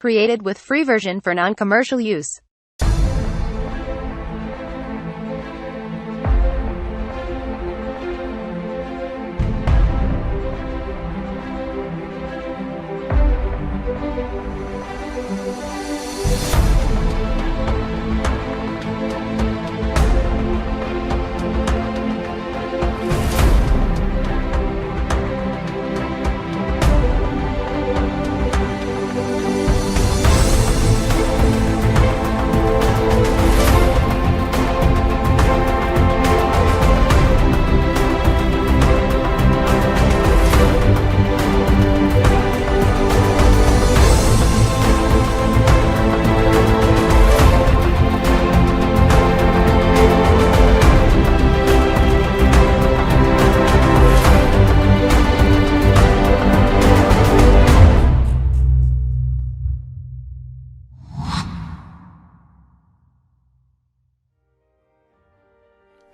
Created with free version for non-commercial use.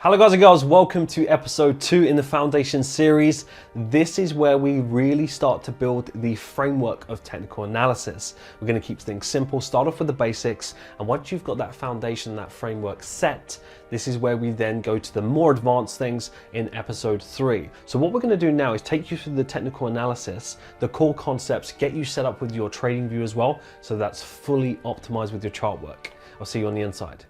Hello guys and girls, welcome to episode 2 in the Foundation series. This is where we really start to build the framework of technical analysis. We're going to keep things simple, start off with the basics, and once you've got that foundation, that framework set, this is where we then go to the more advanced things in episode 3. So what we're going to do now is take you through the technical analysis, the core concepts, get you set up with your trading view as well, so that's fully optimized with your chart work. I'll see you on the inside.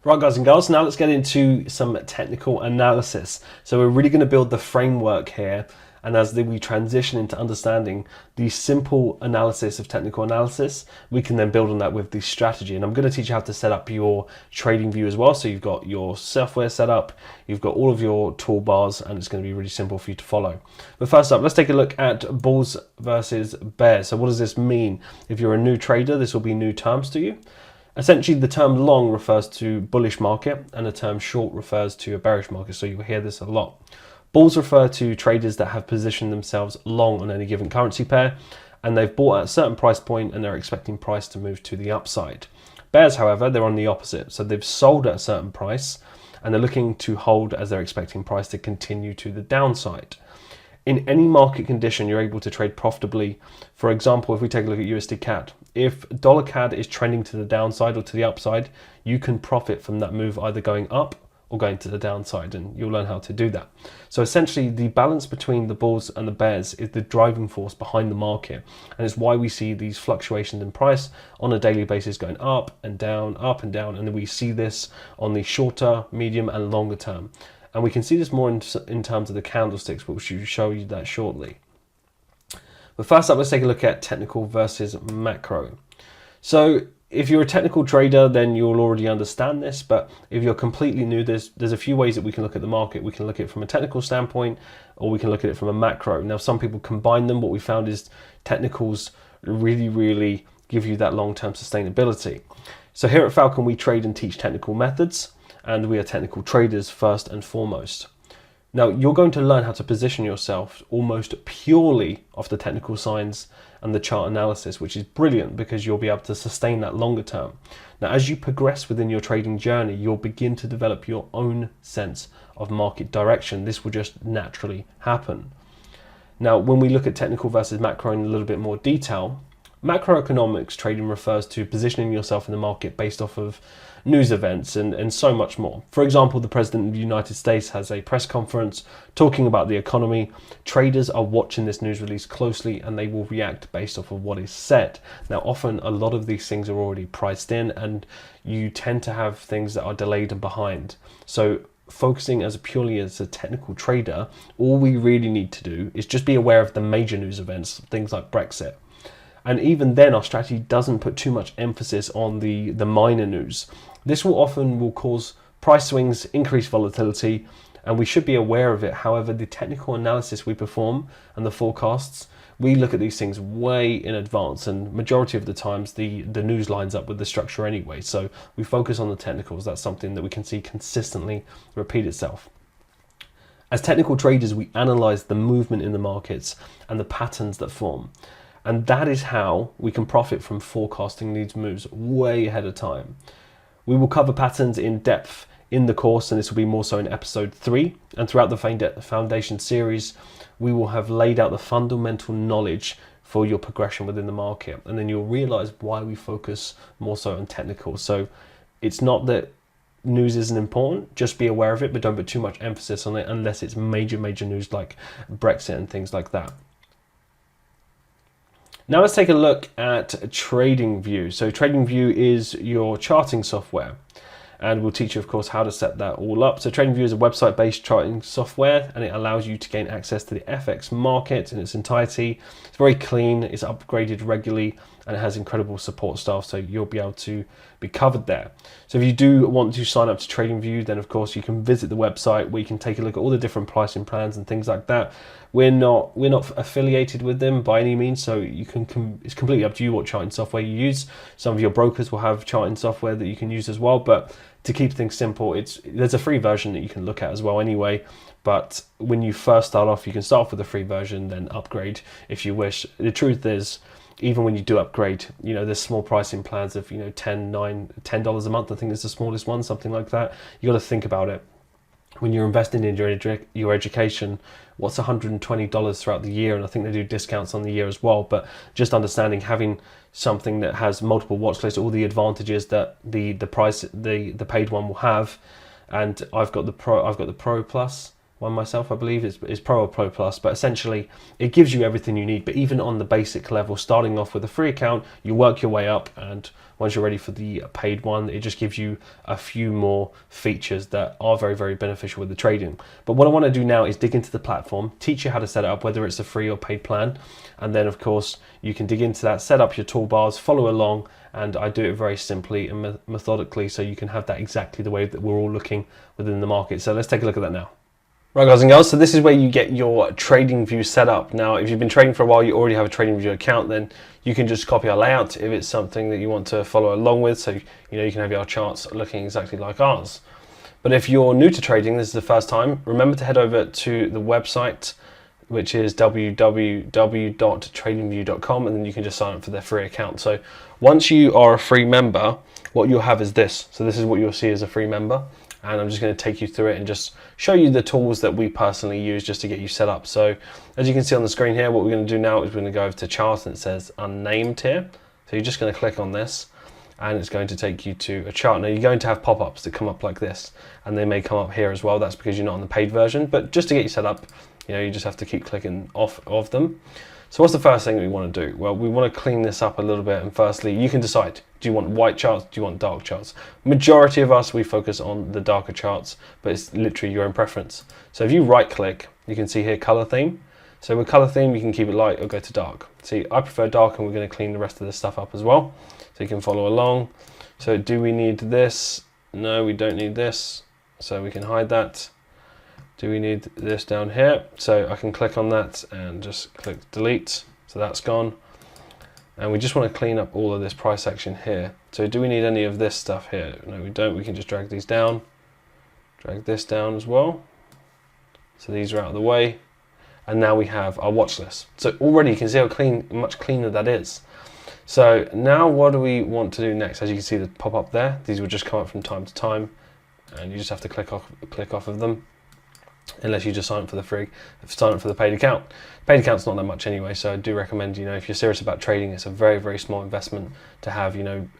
Right guys and girls, now let's get into some technical analysis. So we're really going to build the framework here, and as we transition into understanding the simple analysis of technical analysis, we can then build on that with the strategy. And I'm going to teach you how to set up your trading view as well. So you've got your software set up, you've got all of your toolbars, and it's going to be really simple for you to follow. But first up, let's take a look at bulls versus bears. So what does this mean? If you're a new trader, this will be new terms to you. Essentially, the term long refers to bullish market and the term short refers to a bearish market, so you'll hear this a lot. Bulls refer to traders that have positioned themselves long on any given currency pair, and they've bought at a certain price point and they're expecting price to move to the upside. Bears, however, they're on the opposite, so they've sold at a certain price and they're looking to hold as they're expecting price to continue to the downside. In any market condition, you're able to trade profitably. For example, if we take a look at USD CAD, if dollar CAD is trending to the downside or to the upside, you can profit from that move either going up or going to the downside, and you'll learn how to do that. So essentially, the balance between the bulls and the bears is the driving force behind the market, and it's why we see these fluctuations in price on a daily basis going up and down, and then we see this on the shorter, medium and longer term. And we can see this more in terms of the candlesticks, but we'll show you that shortly. But first up, let's take a look at technical versus macro. So if you're a technical trader, then you'll already understand this, but if you're completely new, there's a few ways that we can look at the market. We can look at it from a technical standpoint, or we can look at it from a macro. Now, some people combine them. What we found is technicals really give you that long-term sustainability. So here at Falcon, we trade and teach technical methods, and we are technical traders first and foremost. Now, you're going to learn how to position yourself almost purely off the technical signs and the chart analysis, which is brilliant because you'll be able to sustain that longer term. Now, as you progress within your trading journey, you'll begin to develop your own sense of market direction. This will just naturally happen. Now, when we look at technical versus macro in a little bit more detail, macroeconomics trading refers to positioning yourself in the market based off of news events and so much more. For example, the President of the United States has a press conference talking about the economy. Traders are watching this news release closely and they will react based off of what is said. Now, often a lot of these things are already priced in and you tend to have things that are delayed and behind. So focusing purely as a technical trader, all we really need to do is just be aware of the major news events, things like Brexit. And even then, our strategy doesn't put too much emphasis on the minor news. This will cause price swings, increase volatility, and we should be aware of it. However, the technical analysis we perform and the forecasts, we look at these things way in advance, and majority of the times the news lines up with the structure anyway. So we focus on the technicals. That's something that we can see consistently repeat itself. As technical traders, we analyze the movement in the markets and the patterns that form. And that is how we can profit from forecasting these moves way ahead of time. We will cover patterns in depth in the course, and this will be more so in episode 3. And throughout the Foundation series, we will have laid out the fundamental knowledge for your progression within the market. And then you'll realize why we focus more so on technical. So it's not that news isn't important, just be aware of it, but don't put too much emphasis on it unless it's major news like Brexit and things like that. Now let's take a look at TradingView. So TradingView is your charting software, and we'll teach you, of course, how to set that all up. So TradingView is a website-based charting software, and it allows you to gain access to the FX market in its entirety. It's very clean, it's upgraded regularly, and it has incredible support staff, so you'll be able to be covered there. So if you do want to sign up to TradingView, then of course you can visit the website where you can take a look at all the different pricing plans and things like that. We're not affiliated with them by any means, so you can it's completely up to you what charting software you use. Some of your brokers will have charting software that you can use as well, but to keep things simple, there's a free version that you can look at as well anyway. But when you first start off, you can start off with a free version, then upgrade if you wish. The truth is, even when you do upgrade, there's small pricing plans of $10 a month. I think it's the smallest one, something like that. You got to think about it. When you're investing in your education, what's $120 throughout the year? And I think they do discounts on the year as well. But just understanding, having something that has multiple watch lists, all the advantages that the paid one will have. And I've got the Pro Plus one myself, I believe is Pro or Pro Plus, but essentially it gives you everything you need. But even on the basic level, starting off with a free account, you work your way up, and once you're ready for the paid one, it just gives you a few more features that are very beneficial with the trading. But what I want to do now is dig into the platform, teach you how to set it up, whether it's a free or paid plan, and then of course you can dig into that, set up your toolbars, follow along, and I do it very simply and methodically, so you can have that exactly the way that we're all looking within the market. So let's take a look at that now. Right, guys and girls, so this is where you get your TradingView set up. Now, if you've been trading for a while, you already have a TradingView account, then you can just copy our layout if it's something that you want to follow along with. So, you can have your charts looking exactly like ours. But if you're new to trading, this is the first time, remember to head over to the website, which is www.tradingview.com, and then you can just sign up for their free account. So once you are a free member, what you'll have is this. So this is what you'll see as a free member. And I'm just going to take you through it and just show you the tools that we personally use just to get you set up. So as you can see on the screen here, what we're going to do now is we're going to go over to chart, and it says unnamed here. So you're just going to click on this, and it's going to take you to a chart. Now you're going to have pop-ups that come up like this, and they may come up here as well. That's because you're not on the paid version, but just to get you set up, you just have to keep clicking off of them. So what's the first thing we want to do? Well, we want to clean this up a little bit, and firstly, you can decide, do you want white charts, do you want dark charts? Majority of us, we focus on the darker charts, but it's literally your own preference. So if you right click, you can see here color theme. So with color theme, you can keep it light or go to dark. See, I prefer dark, and we're going to clean the rest of this stuff up as well, so you can follow along. So do we need this? No, we don't need this, so we can hide that. Do we need this down here? So I can click on that and just click delete. So that's gone. And we just want to clean up all of this price action here. So do we need any of this stuff here? No, we don't. We can just drag these down. Drag this down as well. So these are out of the way. And now we have our watch list. So already you can see how much cleaner that is. So now what do we want to do next? As you can see the pop up there, these will just come up from time to time, and you just have to click off of them. Unless you just sign up for the paid account. Paid account's not that much anyway, so I do recommend, if you're serious about trading, it's a very small investment to have,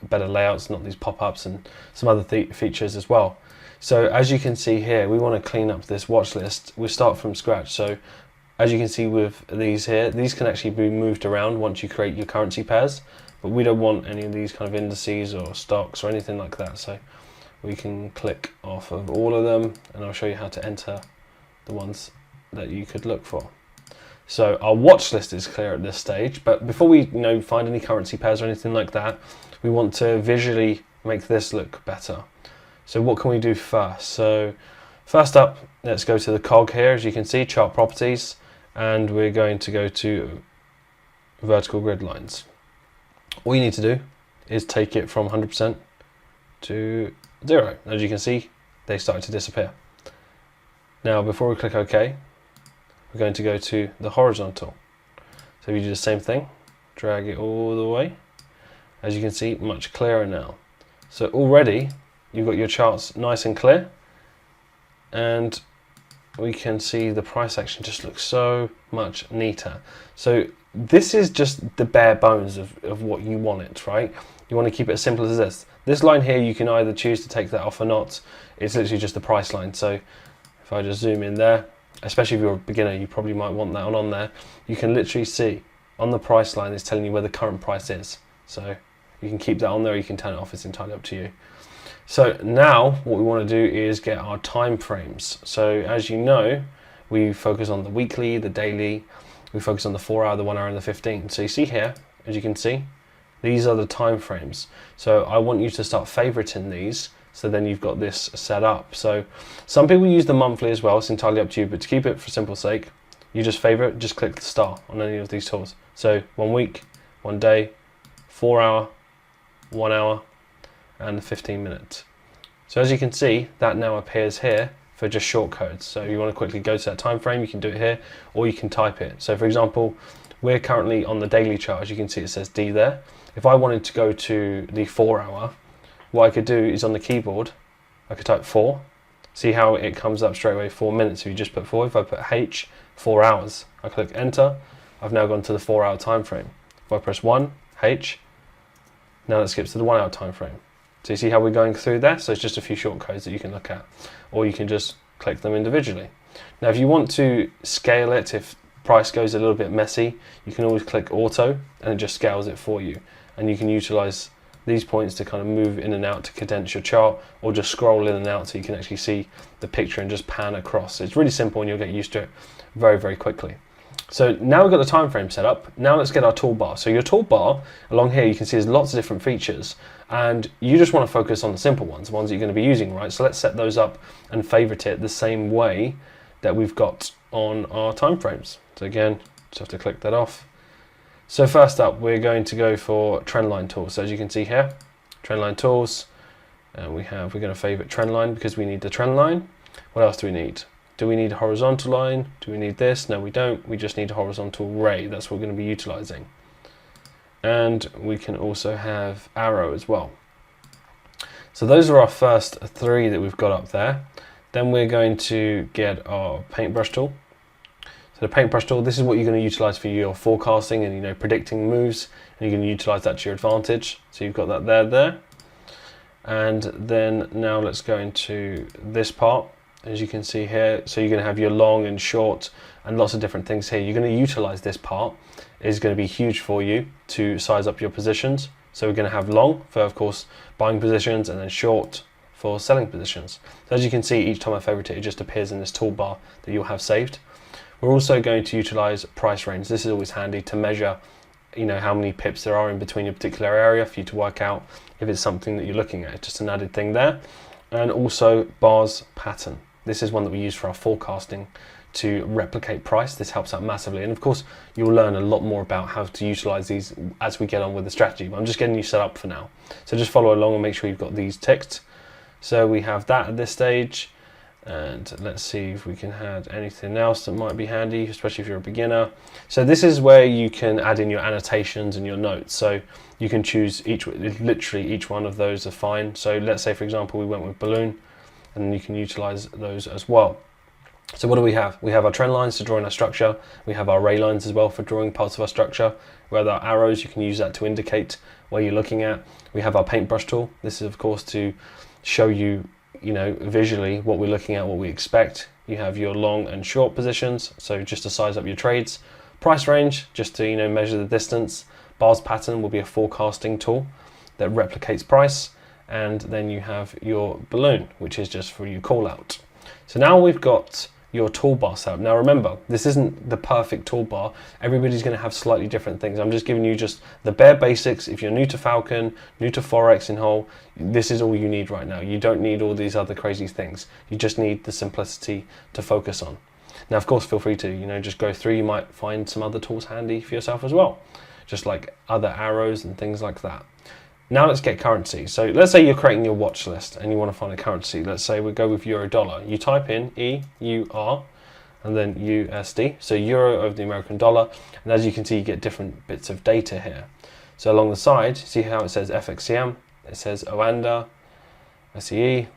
better layouts, not these pop-ups, and some other features as well. So as you can see here, we want to clean up this watch list. We start from scratch. So as you can see with these here, these can actually be moved around once you create your currency pairs, but we don't want any of these kind of indices or stocks or anything like that. So we can click off of all of them, and I'll show you how to enter the ones that you could look for. So our watch list is clear at this stage, but before we find any currency pairs or anything like that, we want to visually make this look better. So what can we do first? So first up, let's go to the cog here. As you can see, chart properties, and we're going to go to vertical grid lines. All you need to do is take it from 100% to 0. As you can see, they started to disappear. Now, before we click OK, we're going to go to the horizontal. So if you do the same thing, drag it all the way. As you can see, much clearer now. So already, you've got your charts nice and clear. And we can see the price action just looks so much neater. So this is just the bare bones of what you want it, right? You want to keep it as simple as this. This line here, you can either choose to take that off or not. It's literally just the price line. So if I just zoom in there, especially if you're a beginner, you probably might want that on there. You can literally see on the price line, it's telling you where the current price is. So you can keep that on there, or you can turn it off, it's entirely up to you. So now what we want to do is get our time frames. So as you know, we focus on the weekly, the daily, we focus on the 4 hour, the 1 hour, and the 15. So you see here, as you can see, these are the time frames. So I want you to start favoriting these, so then you've got this set up. So some people use the monthly as well, it's entirely up to you, but to keep it for simple sake, you just favorite, just click the star on any of these tools. So 1 week, 1 day, 4 hour, 1 hour, and 15 minutes. So as you can see, that now appears here for just short codes. So you want to quickly go to that time frame, you can do it here, or you can type it. So for example, we're currently on the daily chart. As you can see, it says D there. If I wanted to go to the 4 hour, what I could do is on the keyboard, I could type 4. See how it comes up straight away, 4 minutes. If you just put 4, if I put H, 4 hours, I click enter, I've now gone to the 4 hour time frame. If I press 1, H, now that skips to the 1 hour time frame. So you see how we're going through there? So it's just a few short codes that you can look at, or you can just click them individually. Now if you want to scale it, if price goes a little bit messy, you can always click auto and it just scales it for you. And you can utilize these points to kind of move in and out to condense your chart, or just scroll in and out so you can actually see the picture and just pan across. It's really simple and you'll get used to it very, very quickly. So now we've got the time frame set up. Now let's get our toolbar. So your toolbar along here, you can see there's lots of different features, and you just want to focus on the simple ones, the ones that you're going to be using, right? So let's set those up and favorite it the same way that we've got on our time frames. So again, just have to click that off. So first up, we're going to go for trendline tools. So as you can see here, trendline tools, and we're going to favorite trendline because we need the trend line. What else do we need? Do we need a horizontal line? Do we need this? No, we don't. We just need a horizontal ray. That's what we're going to be utilizing. And we can also have arrow as well. So those are our first 3 that we've got up there. Then we're going to get our paintbrush tool. So the paintbrush tool, this is what you're going to utilize for your forecasting and predicting moves, and you're going to utilize that to your advantage. So you've got that there. And then now let's go into this part. As you can see here, so you're going to have your long and short and lots of different things here. You're going to utilize this part. It's going to be huge for you to size up your positions. So we're going to have long for, of course, buying positions, and then short for selling positions. So as you can see, each time I favorite it, it just appears in this toolbar that you'll have saved. We're also going to utilize price range. This is always handy to measure, how many pips there are in between your particular area for you to work out if it's something that you're looking at. It's just an added thing there. And also bars pattern. This is one that we use for our forecasting to replicate price. This helps out massively. And of course, you'll learn a lot more about how to utilize these as we get on with the strategy. But I'm just getting you set up for now. So just follow along and make sure you've got these ticked. So we have that at this stage. And let's see if we can add anything else that might be handy, especially if you're a beginner. So this is where you can add in your annotations and your notes. So you can choose literally each one of those are fine. So let's say, for example, we went with balloon, and you can utilize those as well. So what do we have? We have our trend lines to draw in our structure. We have our ray lines as well for drawing parts of our structure. Where there are arrows, you can use that to indicate where you're looking at. We have our paintbrush tool. This is, of course, to show you, visually what we're looking at, what we expect. You have your long and short positions, so just to size up your trades. Price range, just to measure the distance. Bars pattern will be a forecasting tool that replicates price. And then you have your balloon, which is just for your call out. So now we've got your toolbar set up. Now remember, this isn't the perfect toolbar. Everybody's going to have slightly different things. I'm just giving you just the bare basics. If you're new to Falcon, new to Forex in whole, this is all you need right now. You don't need all these other crazy things. You just need the simplicity to focus on. Now, of course, feel free to, just go through. You might find some other tools handy for yourself as well, just like other arrows and things like that. Now let's get currency. So let's say you're creating your watch list and you want to find a currency. Let's say we go with euro dollar. You type in EUR and then USD. So euro over the American dollar. And as you can see, you get different bits of data here. So along the side, see how it says FXCM, it says Oanda, SEE,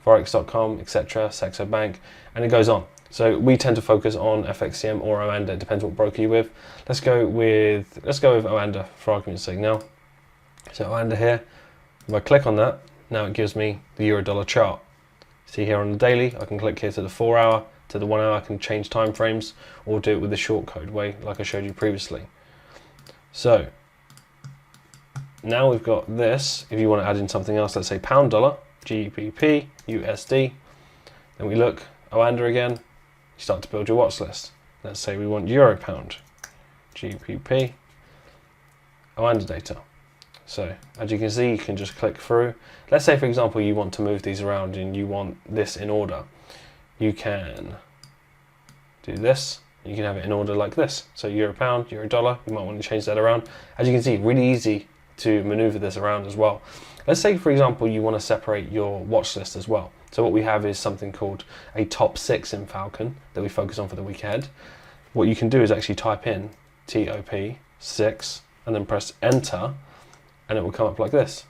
Forex.com, etc., Saxo Bank, and it goes on. So we tend to focus on FXCM or Oanda, it depends what broker you're with. Let's go with Oanda for argument's sake now. So Oanda here, if I click on that, now it gives me the euro dollar chart. See here on the daily, I can click here to the 4 hour, to the 1 hour, I can change time frames or do it with the short code way like I showed you previously. So now we've got this. If you want to add in something else, let's say pound dollar, GBP, USD, then we look Oanda again, you start to build your watch list. Let's say we want euro pound, GBP, Oanda data. So as you can see, you can just click through. Let's say for example you want to move these around and you want this in order. You can do this, you can have it in order like this. So euro pound, euro dollar, you might want to change that around. As you can see, really easy to maneuver this around as well. Let's say for example you want to separate your watch list as well. So what we have is something called a top 6 in Falcon that we focus on for the week ahead. What you can do is actually type in TOP 6 and then press enter and it will come up like this,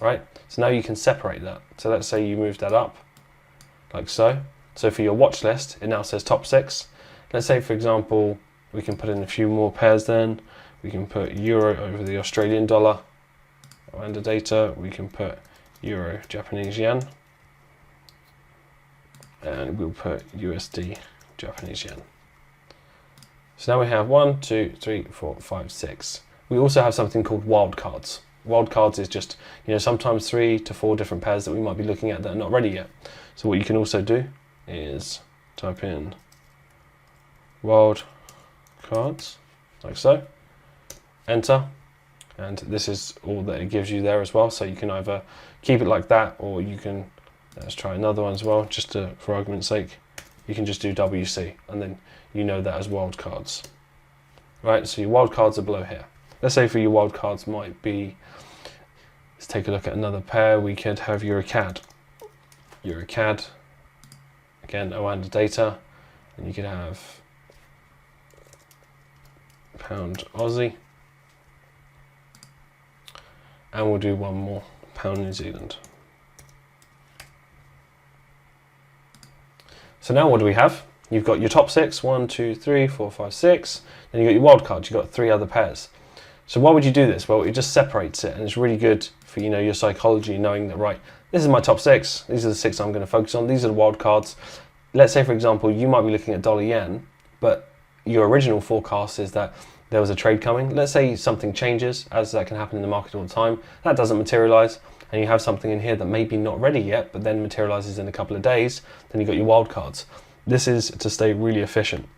right? So now you can separate that. So let's say you move that up like so. So for your watch list, it now says top 6. Let's say for example, we can put in a few more pairs then. We can put euro over the Australian dollar. Under data, we can put euro Japanese yen. And we'll put USD Japanese yen. So now we have 1, 2, 3, 4, 5, 6. We also have something called wildcards. Wildcards is just, sometimes 3 to 4 different pairs that we might be looking at that are not ready yet. So what you can also do is type in wildcards, like so, enter, and this is all that it gives you there as well. So you can either keep it like that, or you can, let's try another one as well, just for argument's sake, you can just do WC, and then you know that as wildcards. Right, so your wildcards are below here. Let's say for your wildcards might be, let's take a look at another pair. We could have EuroCAD. EuroCAD, again, Oanda data, and you could have pound Aussie, and we'll do one more, pound New Zealand. So now what do we have? You've got your top 6, 1, 2, 3, 4, 5, 6, then you've got your wildcards, you've got 3 other pairs. So why would you do this? Well, it just separates it, and it's really good for your psychology, knowing that, right, this is my top 6, these are the 6 I'm going to focus on, these are the wildcards. Let's say for example you might be looking at dollar yen, but your original forecast is that there was a trade coming. Let's say something changes, as that can happen in the market all the time, that doesn't materialize, and you have something in here that may be not ready yet but then materializes in a couple of days, then you've got your wildcards. This is to stay really efficient.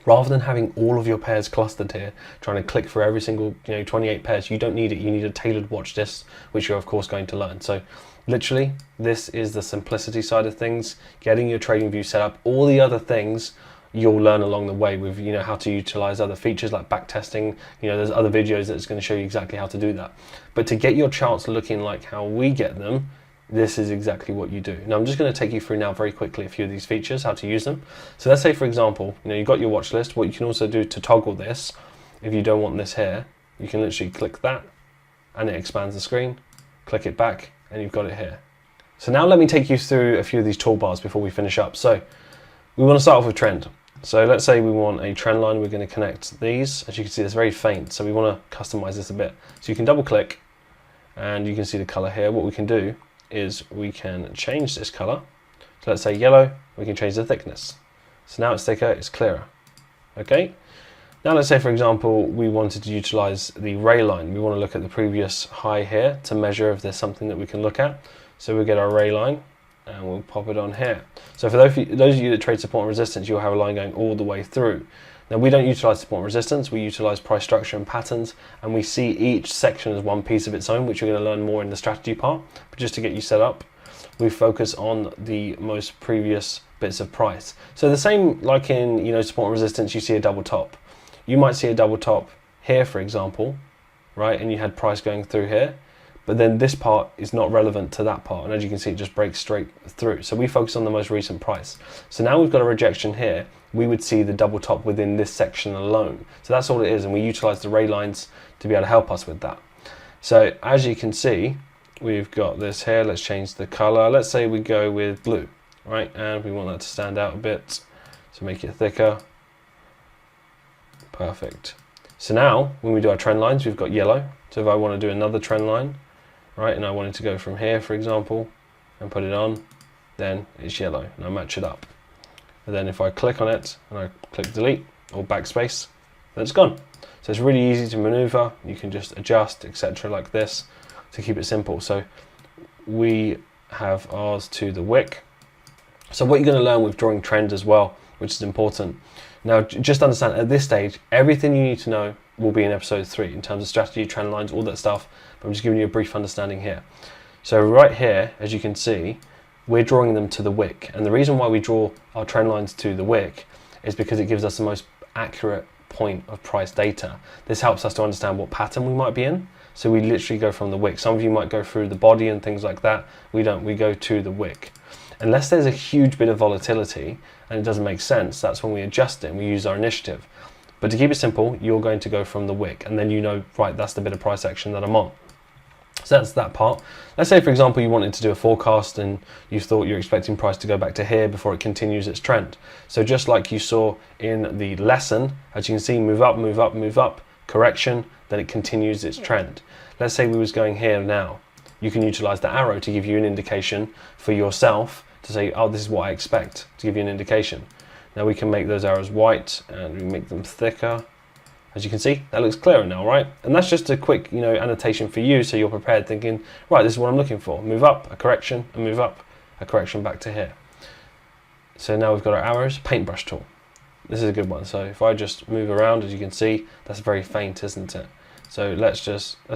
Rather than having all of your pairs clustered here, trying to click through every single 28 pairs, you don't need it. You need a tailored watch list, which you're of course going to learn. So literally, this is the simplicity side of things, getting your trading view set up. All the other things you'll learn along the way with how to utilize other features like back testing. There's other videos that's going to show you exactly how to do that. But to get your charts looking like how we get them, this is exactly what you do. Now I'm just going to take you through now very quickly a few of these features, how to use them. So let's say for example, you've got your watch list. What you can also do to toggle this, if you don't want this here, you can literally click that and it expands the screen, click it back and you've got it here. So now let me take you through a few of these toolbars before we finish up. So we want to start off with trend. So let's say we want a trend line, we're going to connect these. As you can see, it's very faint, so we want to customize this a bit. So you can double click and you can see the color here. What we can do is we can change this color. So let's say yellow, we can change the thickness. So now it's thicker, it's clearer. Okay. Now let's say for example, we wanted to utilize the ray line. We want to look at the previous high here to measure if there's something that we can look at. So we'll get our ray line and we'll pop it on here. So for those of you that trade support and resistance, you'll have a line going all the way through. Now we don't utilize support and resistance, we utilize price structure and patterns, and we see each section as one piece of its own, which you're going to learn more in the strategy part. But just to get you set up, we focus on the most previous bits of price. So the same like in support and resistance, you see a double top. You might see a double top here, for example, right? And you had price going through here. But then this part is not relevant to that part, and as you can see, it just breaks straight through. So we focus on the most recent price. So now we've got a rejection here, we would see the double top within this section alone. So that's all it is, and we utilize the ray lines to be able to help us with that. So as you can see, we've got this here. Let's change the color. Let's say we go with blue, right? And we want that to stand out a bit. So make it thicker. Perfect. So now when we do our trend lines, we've got yellow. So if I want to do another trend line, right, and I wanted to go from here, for example, and put it on, then it's yellow, and I match it up. And then if I click on it and I click delete or backspace, then it's gone. So it's really easy to maneuver. You can just adjust, etc., like this, to keep it simple. So we have ours to the wick. So what you're going to learn with drawing trend as well, which is important. Now, just understand at this stage, everything you need to know will be in episode 3 in terms of strategy, trend lines, all that stuff. But I'm just giving you a brief understanding here. So right here, as you can see, we're drawing them to the wick. And the reason why we draw our trend lines to the wick is because it gives us the most accurate point of price data. This helps us to understand what pattern we might be in. So we literally go from the wick. Some of you might go through the body and things like that. We don't, we go to the wick. Unless there's a huge bit of volatility and it doesn't make sense, that's when we adjust it and we use our initiative. But to keep it simple, you're going to go from the wick, and then you know, right, that's the bit of price action that I'm on. So that's that part. Let's say, for example, you wanted to do a forecast and you thought you're expecting price to go back to here before it continues its trend. So just like you saw in the lesson, as you can see, move up, move up, move up, correction, then it continues its trend. Let's say we was going here now. You can utilize the arrow to give you an indication for yourself to say, oh, this is what I expect, to give you an indication. Now we can make those arrows white and we make them thicker. As you can see, that looks clearer now, right? And that's just a quick, annotation for you, so you're prepared, thinking, right, this is what I'm looking for. Move up, a correction, and move up, a correction back to here. So now we've got our arrows, paintbrush tool. This is a good one. So if I just move around, as you can see, that's very faint, isn't it? So let's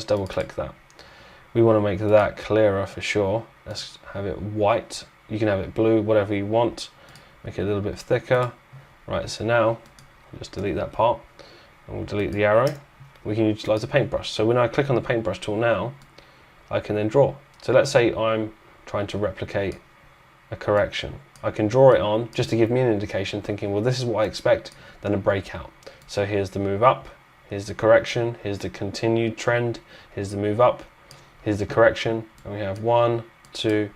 double click that. We want to make that clearer for sure. Let's have it white. You can have it blue, whatever you want. Make it a little bit thicker. Right, so now, just delete that part. And we'll delete the arrow. We can utilize the paintbrush. So when I click on the paintbrush tool now, I can then draw. So let's say I'm trying to replicate a correction. I can draw it on just to give me an indication, thinking, well, this is what I expect, then a breakout. So here's the move up, here's the correction, here's the continued trend, here's the move up, here's the correction, and we have 1, 2,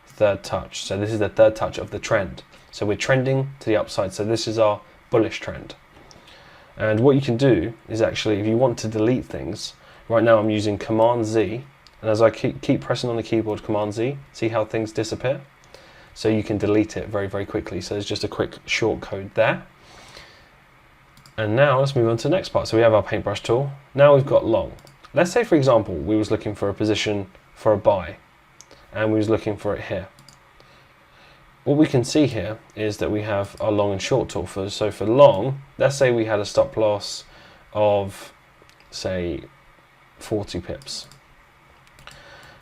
third touch. So this is the third touch of the trend. So we're trending to the upside. So this is our bullish trend. And what you can do is actually, if you want to delete things, right now I'm using Command Z, and as I keep pressing on the keyboard Command Z, see how things disappear? So you can delete it very, very quickly. So there's just a quick short code there. And now let's move on to the next part. So we have our paintbrush tool. Now we've got long. Let's say, for example, we was looking for a position for a buy, and we was looking for it here. What we can see here is that we have our long and short tool. So for long, let's say we had a stop loss of, say, 40 pips.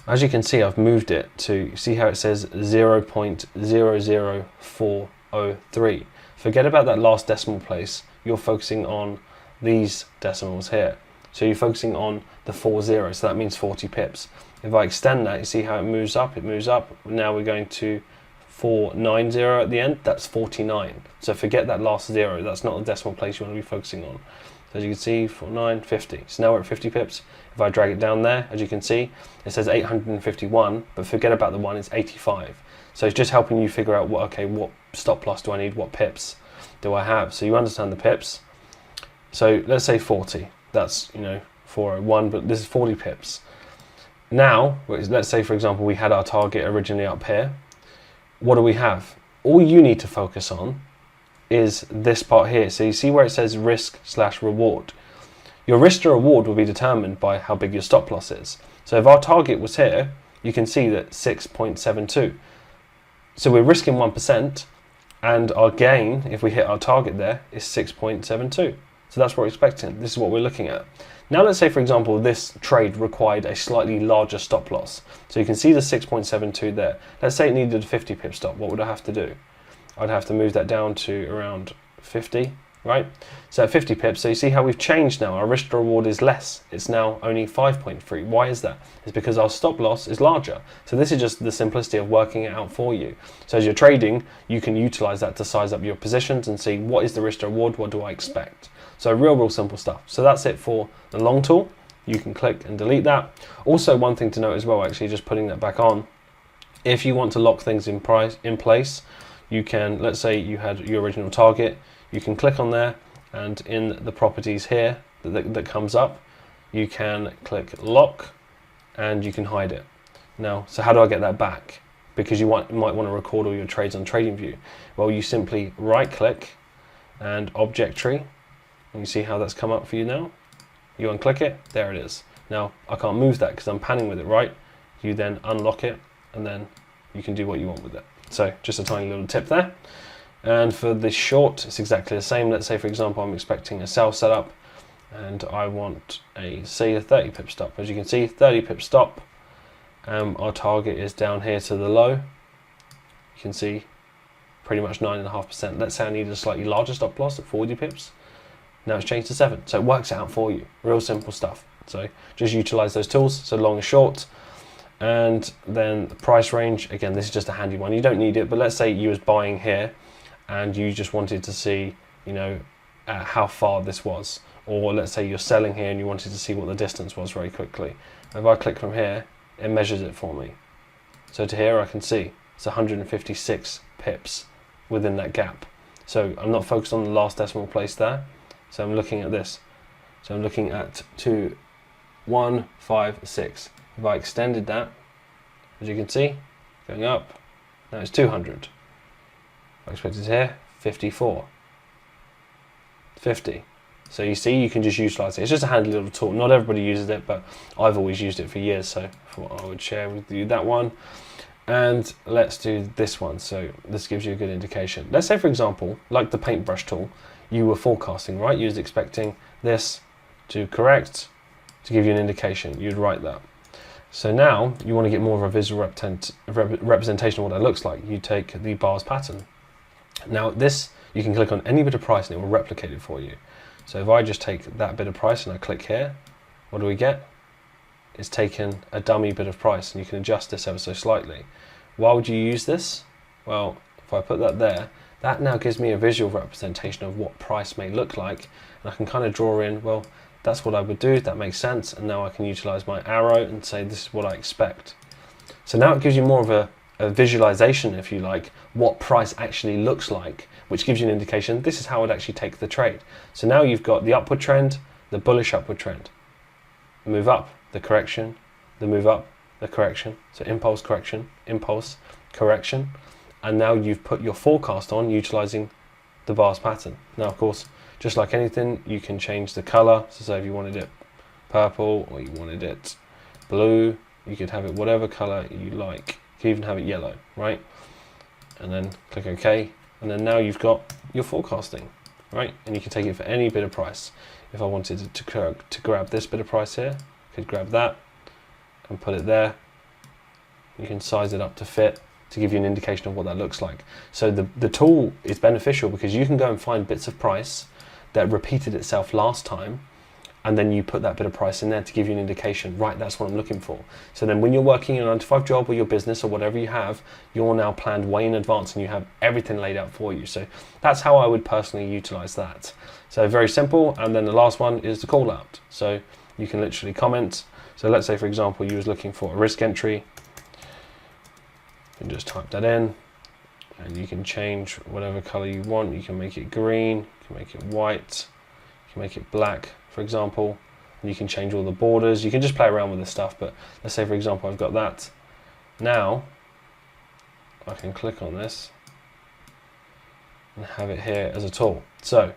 As you can see, I've moved it to, see how it says 0.00403. Forget about that last decimal place. You're focusing on these decimals here. So you're focusing on the 40, so that means 40 pips. If I extend that, you see how it moves up, Now we're going to 490 at the end, that's 49. So forget that last 0, that's not the decimal place you want to be focusing on. So as you can see, 49, 50. So now we're at 50 pips. If I drag it down there, as you can see, it says 851, but forget about the 1, it's 85. So it's just helping you figure out, what stop loss do I need, what pips do I have? So you understand the pips. So let's say 40, that's 401, but this is 40 pips. Now, let's say, for example, we had our target originally up here. What do we have? All you need to focus on is this part here. So you see where it says risk/reward. Your risk to reward will be determined by how big your stop loss is. So if our target was here, you can see that 6.72. So we're risking 1%, and our gain, if we hit our target there, is 6.72. So that's what we're expecting. This is what we're looking at. Now let's say, for example, this trade required a slightly larger stop loss. So you can see the 6.72 there. Let's say it needed a 50 pip stop. What would I have to do? I'd have to move that down to around 50, right? So at 50 pips, so you see how we've changed now. Our risk to reward is less. It's now only 5.3. Why is that? It's because our stop loss is larger. So this is just the simplicity of working it out for you. So as you're trading, you can utilize that to size up your positions and see what is the risk to reward, what do I expect? So real simple stuff. So that's it for the long tool. You can click and delete that. Also, one thing to note as well, actually, just putting that back on, if you want to lock things in place, you can, let's say you had your original target, you can click on there, and in the properties here that comes up, you can click lock and you can hide it. Now, so how do I get that back? Because you might want to record all your trades on TradingView. Well, you simply right click and object tree, and you see how that's come up for you now. You unclick it, there it is. Now, I can't move that because I'm panning with it, right? You then unlock it, and then you can do what you want with it. So just a tiny little tip there. And for the short, it's exactly the same. Let's say, for example, I'm expecting a sell setup, and I want say a 30 pip stop. As you can see, 30 pip stop. Our target is down here to the low. You can see pretty much 9.5%. Let's say I needed a slightly larger stop loss at 40 pips. Now it's changed to 7. So it works out for you. Real simple stuff. So just utilize those tools, so long and short. And then the price range, again, this is just a handy one. You don't need it, but let's say you was buying here and you just wanted to see, you know, how far this was. Or let's say you're selling here and you wanted to see what the distance was very quickly. If I click from here, it measures it for me. So to here I can see it's 156 pips within that gap. So I'm not focused on the last decimal place there. So I'm looking at this. So I'm looking at 2156. If I extended that, as you can see, going up, now it's 200. I expected here, 54, 50. So you see, you can just utilize it. It's just a handy little tool. Not everybody uses it, but I've always used it for years. So I would share with you that one. And let's do this one. So this gives you a good indication. Let's say, for example, like the paintbrush tool, you were forecasting, right? You was expecting this to correct, to give you an indication. You'd write that. So now you want to get more of a visual representation of what that looks like. You take the bars pattern. Now this, you can click on any bit of price and it will replicate it for you. So if I just take that bit of price and I click here, what do we get? It's taken a dummy bit of price, and you can adjust this ever so slightly. Why would you use this? Well, if I put that there, that now gives me a visual representation of what price may look like, and I can kind of draw in, well, that's what I would do, that makes sense, and now I can utilize my arrow and say this is what I expect. So now it gives you more of a visualization, if you like, what price actually looks like, which gives you an indication this is how I'd actually take the trade. So now you've got the upward trend, the bullish upward trend, move up, the correction, the move up, the correction, so impulse, correction, impulse, correction, and now you've put your forecast on utilizing the bars pattern. Now of course, just like anything, you can change the color. So say if you wanted it purple or you wanted it blue, you could have it whatever color you like. You can even have it yellow, right? And then click OK, and then now you've got your forecasting, right? And you can take it for any bit of price. If I wanted to grab this bit of price here, I could grab that and put it there. You can size it up to fit to give you an indication of what that looks like. So the tool is beneficial because you can go and find bits of price that repeated itself last time, and then you put that bit of price in there to give you an indication, right, that's what I'm looking for. So then when you're working in a 9-to-5 job or your business or whatever you have, you're now planned way in advance and you have everything laid out for you. So that's how I would personally utilize that. So very simple. And then the last one is the call out. So you can literally comment. So let's say, for example, you was looking for a risk entry. You can just type that in and you can change whatever color you want. You can make it green, you can make it white, you can make it black, for example, and you can change all the borders. You can just play around with this stuff, but let's say, for example, I've got that. Now I can click on this and have it here as a tool. So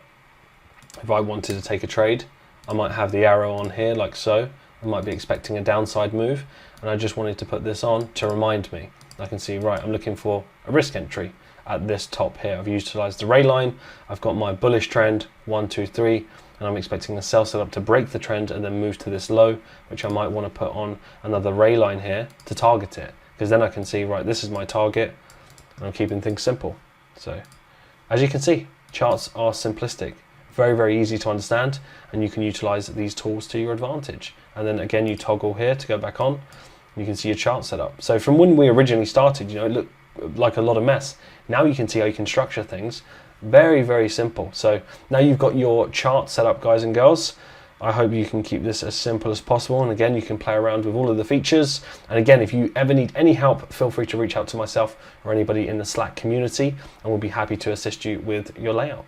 if I wanted to take a trade, I might have the arrow on here like so. I might be expecting a downside move, and I just wanted to put this on to remind me. I can see, right, I'm looking for a risk entry at this top here. I've utilized the ray line. I've got my bullish trend, 1, 2, 3, and I'm expecting the sell setup to break the trend and then move to this low, which I might want to put on another ray line here to target it, because then I can see, right, this is my target, and I'm keeping things simple. So as you can see, charts are simplistic, very, very easy to understand, and you can utilize these tools to your advantage. And then again, you toggle here to go back on, you can see your chart setup. So from when we originally started, you know, it looked like a lot of mess. Now you can see how you can structure things. Very, very simple. So now you've got your chart set up, guys and girls. I hope you can keep this as simple as possible. And again, you can play around with all of the features. And again, if you ever need any help, feel free to reach out to myself or anybody in the Slack community, and we'll be happy to assist you with your layout.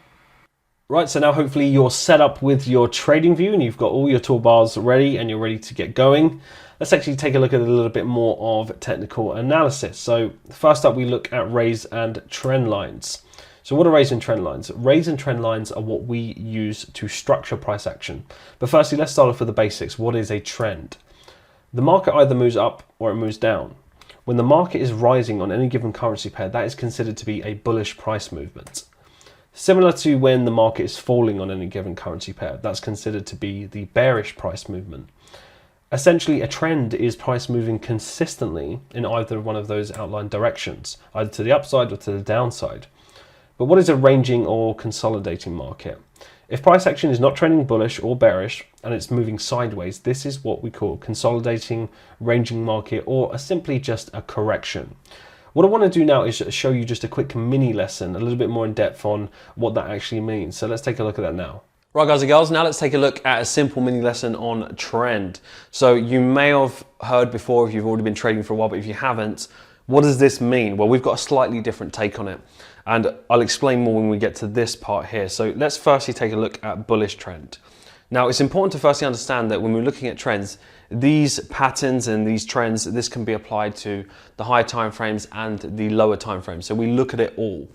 Right, so now hopefully you're set up with your trading view and you've got all your toolbars ready and you're ready to get going. Let's actually take a look at a little bit more of technical analysis. So first up, we look at raise and trend lines. So what are raise and trend lines? Raise and trend lines are what we use to structure price action. But firstly, let's start off with the basics. What is a trend? The market either moves up or it moves down. When the market is rising on any given currency pair, that is considered to be a bullish price movement. Similar to when the market is falling on any given currency pair, that's considered to be the bearish price movement. Essentially, a trend is price moving consistently in either one of those outlined directions, either to the upside or to the downside. But what is a ranging or consolidating market? If price action is not trending bullish or bearish and it's moving sideways, this is what we call consolidating, ranging market, or simply just a correction. What I want to do now is show you just a quick mini lesson, a little bit more in depth on what that actually means. So let's take a look at that now. Right, guys and girls, now let's take a look at a simple mini lesson on trend. So you may have heard before if you've already been trading for a while, but if you haven't, what does this mean? Well, we've got a slightly different take on it, and I'll explain more when we get to this part here. So let's firstly take a look at bullish trend. Now, it's important to firstly understand that when we're looking at trends, these patterns and these trends, this can be applied to the higher time frames and the lower time frames. So we look at it all.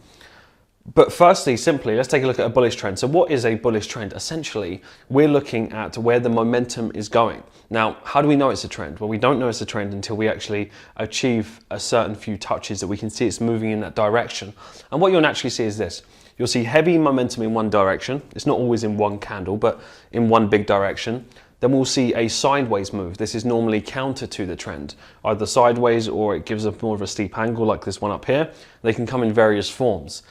But firstly, simply, let's take a look at a bullish trend. So what is a bullish trend? Essentially, we're looking at where the momentum is going. Now, how do we know it's a trend? Well, we don't know it's a trend until we actually achieve a certain few touches that we can see it's moving in that direction. And what you'll naturally see is this. You'll see heavy momentum in one direction. It's not always in one candle, but in one big direction. Then we'll see a sideways move. This is normally counter to the trend, either sideways or it gives a more of a steep angle like this one up here. They can come in various forms.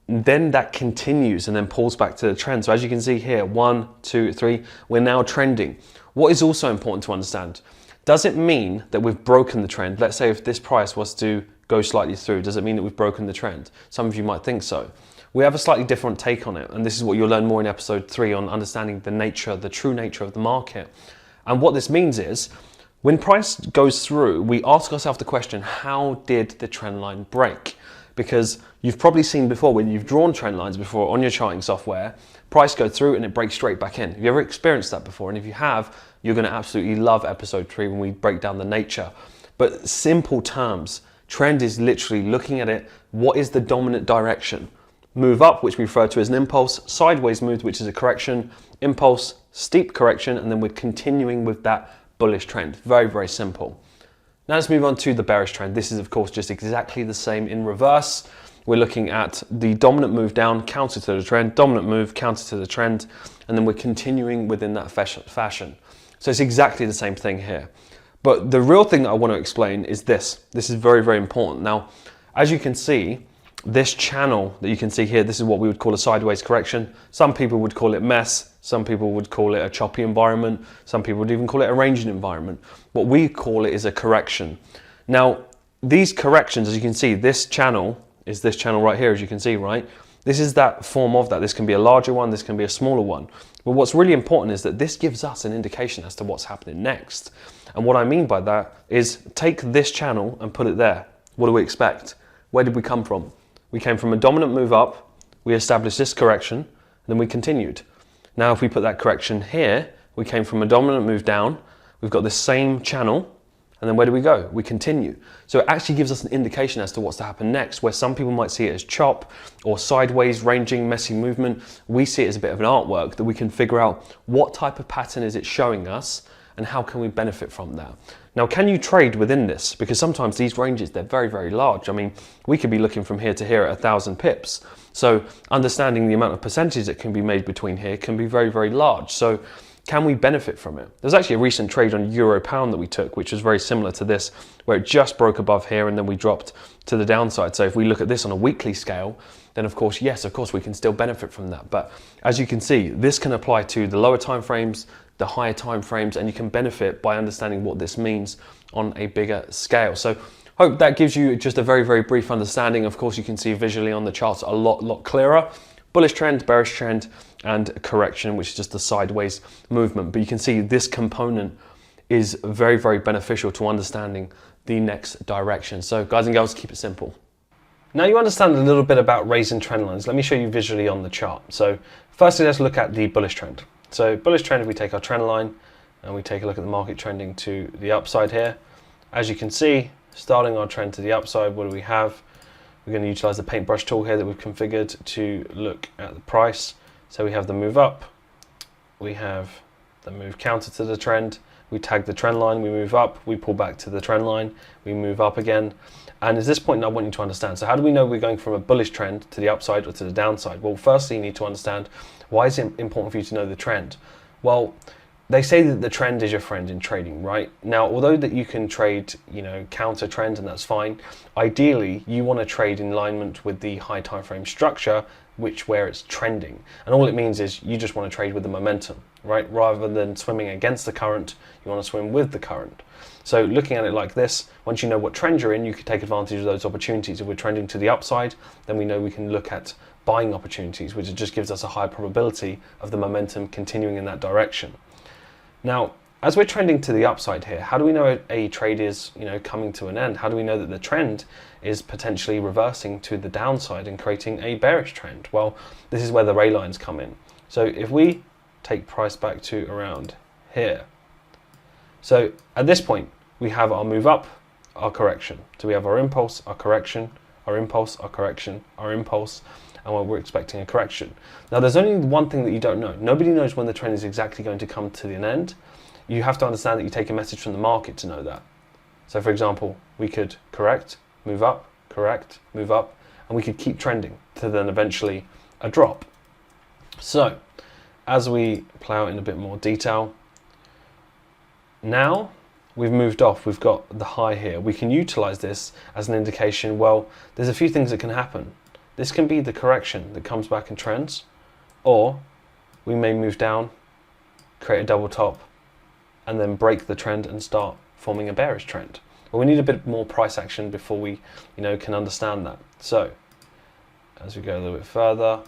Then that continues and then pulls back to the trend. So as you can see here, 1, 2, 3, we're now trending. What is also important to understand, does it mean that we've broken the trend? Let's say if this price was to go slightly through, does it mean that we've broken the trend? Some of you might think so. We have a slightly different take on it, and this is what you'll learn more in episode 3 on understanding the nature, the true nature of the market. And what this means is, when price goes through, we ask ourselves the question, how did the trend line break? Because you've probably seen before when you've drawn trend lines before on your charting software, price goes through and it breaks straight back in. Have you ever experienced that before? And if you have, you're going to absolutely love episode 3 when we break down the nature. But simple terms, trend is literally looking at it, what is the dominant direction? Move up, which we refer to as an impulse, sideways move, which is a correction, impulse, steep correction, and then we're continuing with that bullish trend. Very, very simple. Now let's move on to the bearish trend. This is of course just exactly the same in reverse. We're looking at the dominant move down, counter to the trend, dominant move, counter to the trend, and then we're continuing within that fashion. So it's exactly the same thing here. But the real thing that I want to explain is this. This is very, very important. Now, as you can see, this channel that you can see here, this is what we would call a sideways correction. Some people would call it mess. Some people would call it a choppy environment. Some people would even call it a ranging environment. What we call it is a correction. Now, these corrections, as you can see, this channel is this channel right here, as you can see, right? This is that form of that. This can be a larger one, this can be a smaller one. But what's really important is that this gives us an indication as to what's happening next. And what I mean by that is take this channel and put it there. What do we expect? Where did we come from? We came from a dominant move up, we established this correction, and then we continued. Now if we put that correction here, we came from a dominant move down, we've got this same channel, and then where do we go? We continue. So it actually gives us an indication as to what's to happen next, where some people might see it as chop or sideways, ranging, messy movement. We see it as a bit of an artwork that we can figure out what type of pattern is it showing us and how can we benefit from that. Now, can you trade within this? Because sometimes these ranges, they're very, very large. I mean, we could be looking from here to here at 1,000 pips. So understanding the amount of percentage that can be made between here can be very, very large. So can we benefit from it? There's actually a recent trade on Euro Pound that we took, which was very similar to this, where it just broke above here and then we dropped to the downside. So if we look at this on a weekly scale, then of course, yes, of course, we can still benefit from that. But as you can see, this can apply to the lower time frames, the higher time frames, and you can benefit by understanding what this means on a bigger scale. So hope that gives you just a very, very brief understanding. Of course, you can see visually on the charts a lot clearer. bullish trend, bearish trend, and a correction, which is just a sideways movement. But you can see this component is very, very beneficial to understanding the next direction. So guys and girls, keep it simple. Now you understand a little bit about raising trend lines. Let me show you visually on the chart. So firstly, let's look at the bullish trend. So bullish trend, if we take our trend line and we take a look at the market trending to the upside here, as you can see, starting our trend to the upside, what do we have? We're going to utilize the paintbrush tool here that we've configured to look at the price. So we have the move up, we have the move counter to the trend, we tag the trend line, we move up, we pull back to the trend line, we move up again. And at this point, I want you to understand. So how do we know we're going from a bullish trend to the upside or to the downside? Well, firstly, you need to understand, why is it important for you to know the trend? Well, they say that the trend is your friend in trading, right? Now, although that you can trade, counter trend, and that's fine, ideally you want to trade in alignment with the high time frame structure, where it's trending. And all it means is you just want to trade with the momentum, right? Rather than swimming against the current, you want to swim with the current. So looking at it like this, once you know what trend you're in, you can take advantage of those opportunities. If we're trending to the upside, then we know we can look at buying opportunities, which just gives us a high probability of the momentum continuing in that direction. Now, as we're trending to the upside here, how do we know a trade is, coming to an end? How do we know that the trend is potentially reversing to the downside and creating a bearish trend? Well, this is where the ray lines come in. So if we take price back to around here, so at this point, we have our move up, our correction. So we have our impulse, our correction, our impulse, our correction, our impulse, and we're expecting a correction. Now, there's only one thing that you don't know. Nobody knows when the trend is exactly going to come to an end. You have to understand that you take a message from the market to know that. So for example, we could correct, move up, and we could keep trending to then eventually a drop. So as we play out in a bit more detail, now we've moved off, we've got the high here. We can utilize this as an indication, well, there's a few things that can happen. This can be the correction that comes back and trends, or we may move down, create a double top, and then break the trend and start forming a bearish trend. But we need a bit more price action before we, can understand that. So as we go a little bit further,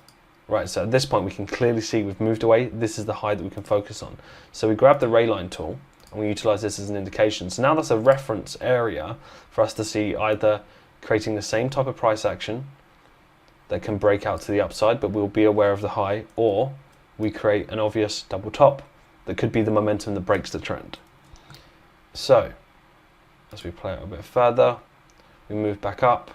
right, so at this point we can clearly see we've moved away. This is the high that we can focus on. So we grab the ray line tool and we utilize this as an indication. So now that's a reference area for us to see either creating the same type of price action that can break out to the upside, but we'll be aware of the high, or we create an obvious double top that could be the momentum that breaks the trend. So as we play it a bit further, we move back up,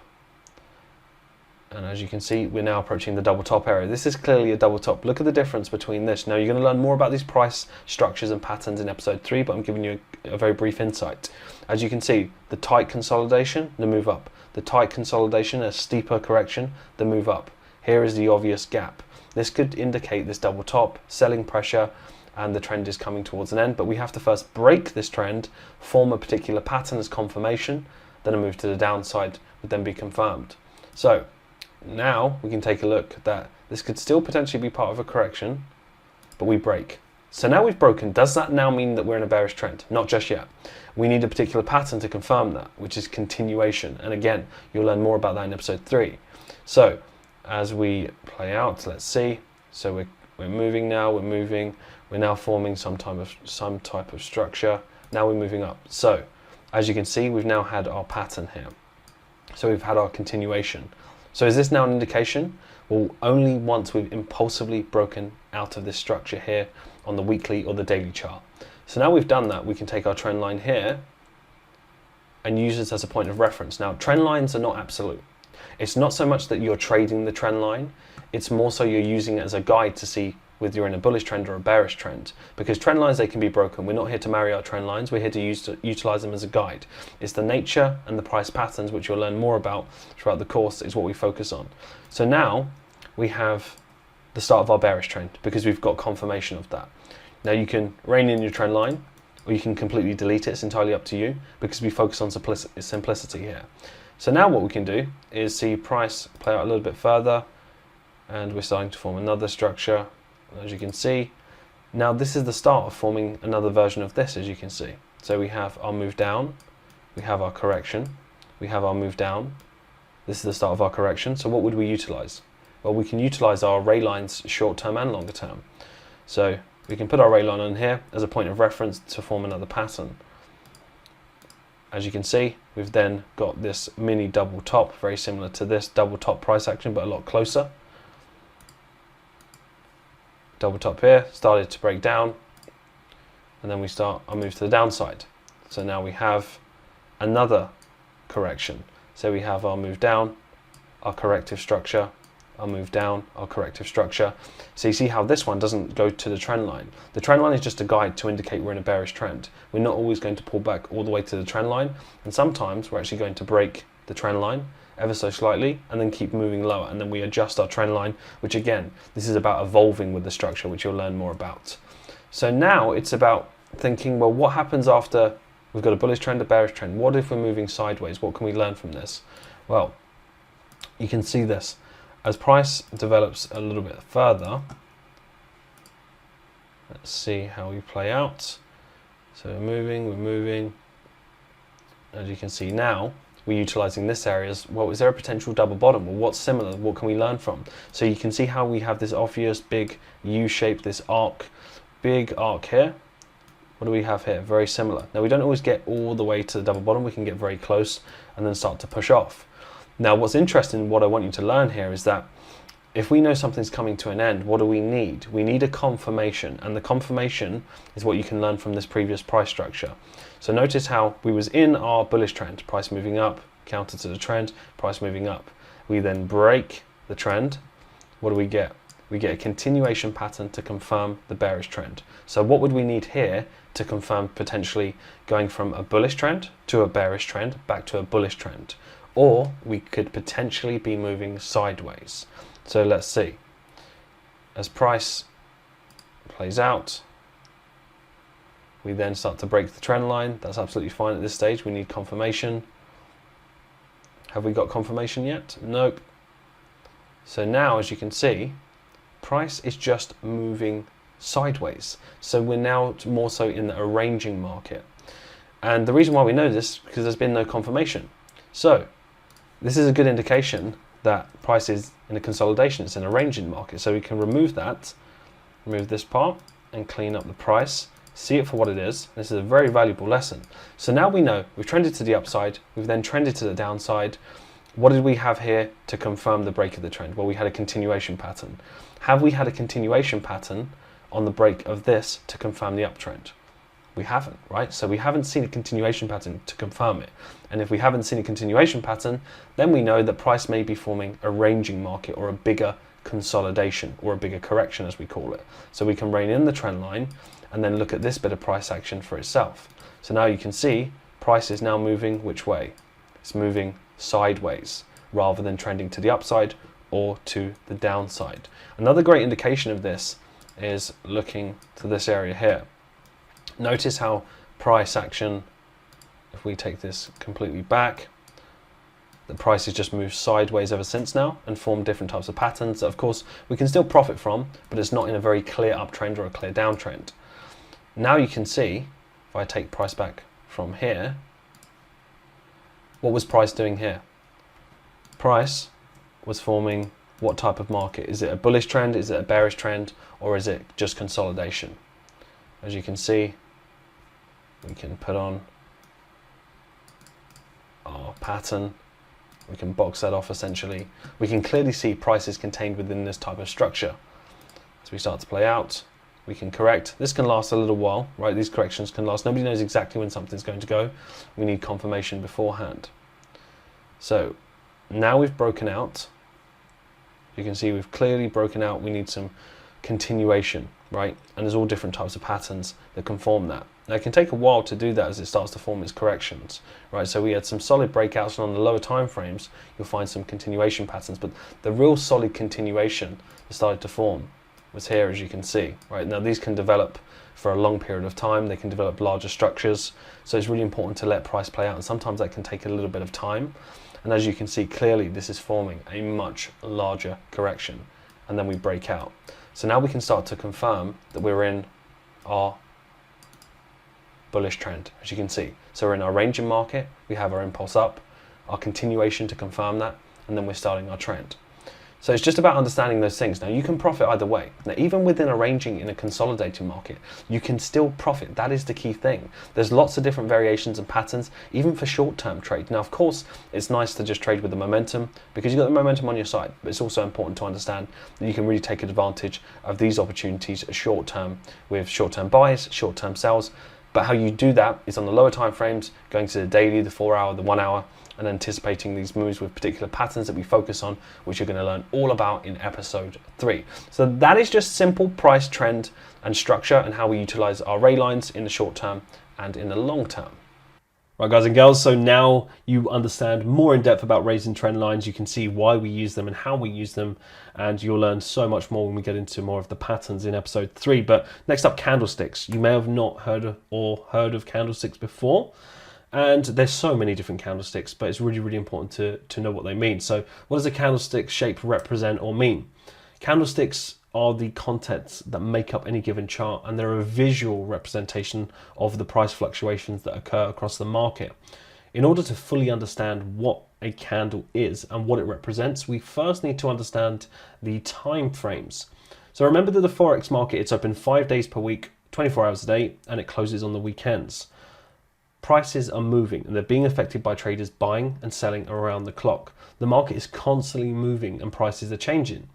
and as you can see, we're now approaching the double top area. This is clearly a double top. Look at the difference between this. Now, you're going to learn more about these price structures and patterns in episode 3, but I'm giving you a very brief insight. As you can see, the tight consolidation, the move up. The tight consolidation, a steeper correction, the move up. Here is the obvious gap. This could indicate this double top, selling pressure, and the trend is coming towards an end, but we have to first break this trend, form a particular pattern as confirmation, then a move to the downside would then be confirmed. So now we can take a look that this could still potentially be part of a correction, but we break. So now we've broken. Does that now mean that we're in a bearish trend? Not just yet. We need a particular pattern to confirm that, which is continuation. And again, you'll learn more about that in episode 3. So as we play out, let's see. So we're moving now, we're now forming some type of structure. Now we're moving up. So as you can see, we've now had our pattern here. So we've had our continuation. So is this now an indication? Well, only once we've impulsively broken out of this structure here on the weekly or the daily chart. So now we've done that, we can take our trend line here and use this as a point of reference. Now, trend lines are not absolute. It's not so much that you're trading the trend line, it's more so you're using it as a guide to see whether you're in a bullish trend or a bearish trend. Because trend lines, they can be broken. We're not here to marry our trend lines, we're here to utilize them as a guide. It's the nature and the price patterns, which you'll learn more about throughout the course, is what we focus on. So now we have the start of our bearish trend because we've got confirmation of that. Now you can rein in your trend line, or you can completely delete it. It's entirely up to you because we focus on simplicity here. So now what we can do is see price play out a little bit further, and we're starting to form another structure. As you can see, now this is the start of forming another version of this, as you can see. So we have our move down, we have our correction, we have our move down. This is the start of our correction. So what would we utilize? Well, we can utilize our ray lines short term and longer term. So we can put our ray line on here as a point of reference to form another pattern. As you can see, we've then got this mini double top, very similar to this double top price action, but a lot closer. Double top here, started to break down, and then I'll move to the downside. So now we have another correction. So we have our move down, our corrective structure, our move down, our corrective structure. So you see how this one doesn't go to the trend line. The trend line is just a guide to indicate we're in a bearish trend. We're not always going to pull back all the way to the trend line, and sometimes we're actually going to break the trend line ever so slightly and then keep moving lower, and then we adjust our trend line, which again, this is about evolving with the structure, which you'll learn more about. So now it's about thinking, well, what happens after we've got a bullish trend, a bearish trend? What if we're moving sideways? What can we learn from this? Well, you can see this. As price develops a little bit further, let's see how we play out. So we're moving. As you can see now, we're utilizing this area as, well, is there a potential double bottom? Well, what's similar? What can we learn from? So you can see how we have this obvious big U shape, this arc, big arc here. What do we have here? Very similar. Now we don't always get all the way to the double bottom. We can get very close and then start to push off. Now what's interesting, what I want you to learn here is that if we know something's coming to an end, what do we need? We need a confirmation, and the confirmation is what you can learn from this previous price structure. So notice how we was in our bullish trend, price moving up, counter to the trend, price moving up. We then break the trend. What do we get? We get a continuation pattern to confirm the bearish trend. So what would we need here to confirm potentially going from a bullish trend to a bearish trend back to a bullish trend? Or we could potentially be moving sideways. So let's see. As price plays out, we then start to break the trend line. That's absolutely fine at this stage. We need confirmation. Have we got confirmation yet? Nope. So now, as you can see, price is just moving sideways. So we're now more so in the arranging market. And the reason why we know this is because there's been no confirmation. So this is a good indication that price is in a consolidation, it's in a ranging market. So we can remove that, remove this part and clean up the price, see it for what it is. This is a very valuable lesson. So now we know we've trended to the upside, we've then trended to the downside. What did we have here to confirm the break of the trend? Well, we had a continuation pattern. Have we had a continuation pattern on the break of this to confirm the uptrend? We haven't, right? So we haven't seen a continuation pattern to confirm it. And if we haven't seen a continuation pattern, then we know that price may be forming a ranging market or a bigger consolidation or a bigger correction, as we call it. So we can rein in the trend line and then look at this bit of price action for itself. So now you can see price is now moving which way? It's moving sideways rather than trending to the upside or to the downside. Another great indication of this is looking to this area here. Notice how price action, if we take this completely back, the price has just moved sideways ever since now and formed different types of patterns that of course we can still profit from, but it's not in a very clear uptrend or a clear downtrend. Now you can see, if I take price back from here, what was price doing here? Price was forming what type of market? Is it a bullish trend? Is it a bearish trend? Or is it just consolidation? As you can see, we can put on our pattern. We can box that off essentially. We can clearly see prices contained within this type of structure. As we start to play out, we can correct. This can last a little while, right? These corrections can last. Nobody knows exactly when something's going to go. We need confirmation beforehand. So now we've broken out. You can see we've clearly broken out. We need some continuation, right? And there's all different types of patterns that can form that. Now it can take a while to do that as it starts to form its corrections, right? So we had some solid breakouts, and on the lower time frames, you'll find some continuation patterns, but the real solid continuation that started to form was here, as you can see, right? Now these can develop for a long period of time. They can develop larger structures. So it's really important to let price play out. And sometimes that can take a little bit of time. And as you can see clearly, this is forming a much larger correction. And then we break out. So now we can start to confirm that we're in our bullish trend, as you can see. So we're in our ranging market, we have our impulse up, our continuation to confirm that, and then we're starting our trend. So it's just about understanding those things. Now you can profit either way. Now even within a ranging in a consolidating market, you can still profit. That is the key thing. There's lots of different variations and patterns, even for short-term trade. Now of course, it's nice to just trade with the momentum because you've got the momentum on your side, but it's also important to understand that you can really take advantage of these opportunities short-term with short-term buys, short-term sells. But how you do that is on the lower time frames, going to the daily, the 4 hour, the 1 hour, and anticipating these moves with particular patterns that we focus on, which you're going to learn all about in episode 3. So that is just simple price trend and structure and how we utilize our ray lines in the short term and in the long term. Right guys and girls, so now you understand more in depth about rays and trend lines. You can see why we use them and how we use them, and you'll learn so much more when we get into more of the patterns in episode 3. But next up, candlesticks. You may have not heard of candlesticks before. And there's so many different candlesticks, but it's really, really important to know what they mean. So what does a candlestick shape represent or mean? Candlesticks are the contents that make up any given chart, and they're a visual representation of the price fluctuations that occur across the market. In order to fully understand what a candle is and what it represents, we first need to understand the time frames. So remember that the Forex market, it's open 5 days per week, 24 hours a day, and it closes on the weekends. Prices are moving and they're being affected by traders buying and selling around the clock. The market is constantly moving and prices are changing.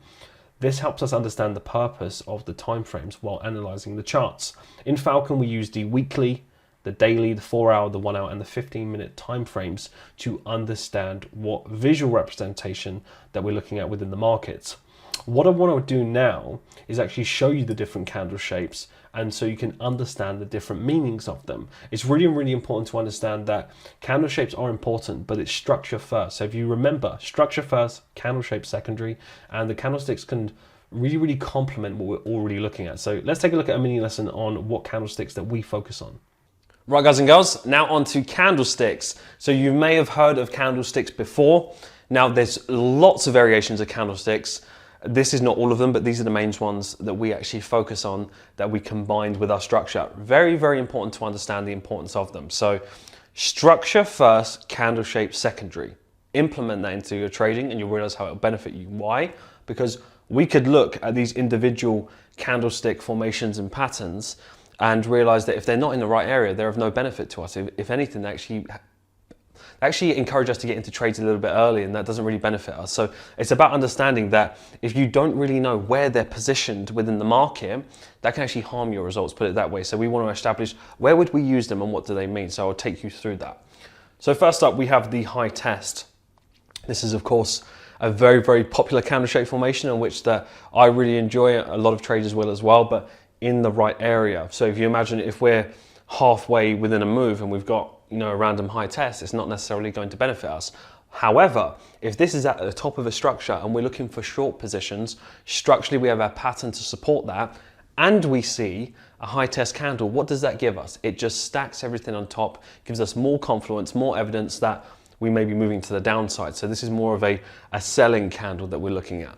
This helps us understand the purpose of the timeframes while analyzing the charts. In Falcon, we use the weekly, the daily, the 4 hour, the 1 hour, and the 15-minute timeframes to understand what visual representation that we're looking at within the markets. What I want to do now is actually show you the different candle shapes, and so you can understand the different meanings of them. It's really, really important to understand that candle shapes are important, but it's structure first. So if you remember, structure first, candle shape secondary, and the candlesticks can really, really complement what we're already looking at. So let's take a look at a mini lesson on what candlesticks that we focus on. Right guys and girls, now on to candlesticks. So you may have heard of candlesticks before. Now there's lots of variations of candlesticks. This is not all of them, but these are the main ones that we actually focus on, that we combined with our structure. Very, very important to understand the importance of them. So structure first, candle shape secondary. Implement that into your trading and you'll realize how it will benefit you. Why? Because we could look at these individual candlestick formations and patterns and realize that if they're not in the right area, they're of no benefit to us. If anything, they actually encourage us to get into trades a little bit early, and that doesn't really benefit us. So it's about understanding that if you don't really know where they're positioned within the market, that can actually harm your results, put it that way. So we want to establish where would we use them and what do they mean. So I'll take you through that. So first up, we have the high test. This is of course a very, very popular candle shape formation in which that I really enjoy, a lot of traders will as well, but in the right area. So if you imagine if we're halfway within a move and we've got a random high test, it's not necessarily going to benefit us. However, if this is at the top of a structure and we're looking for short positions, structurally we have a pattern to support that, and we see a high test candle, what does that give us? It just stacks everything on top, gives us more confluence, more evidence that we may be moving to the downside. So this is more of a selling candle that we're looking at.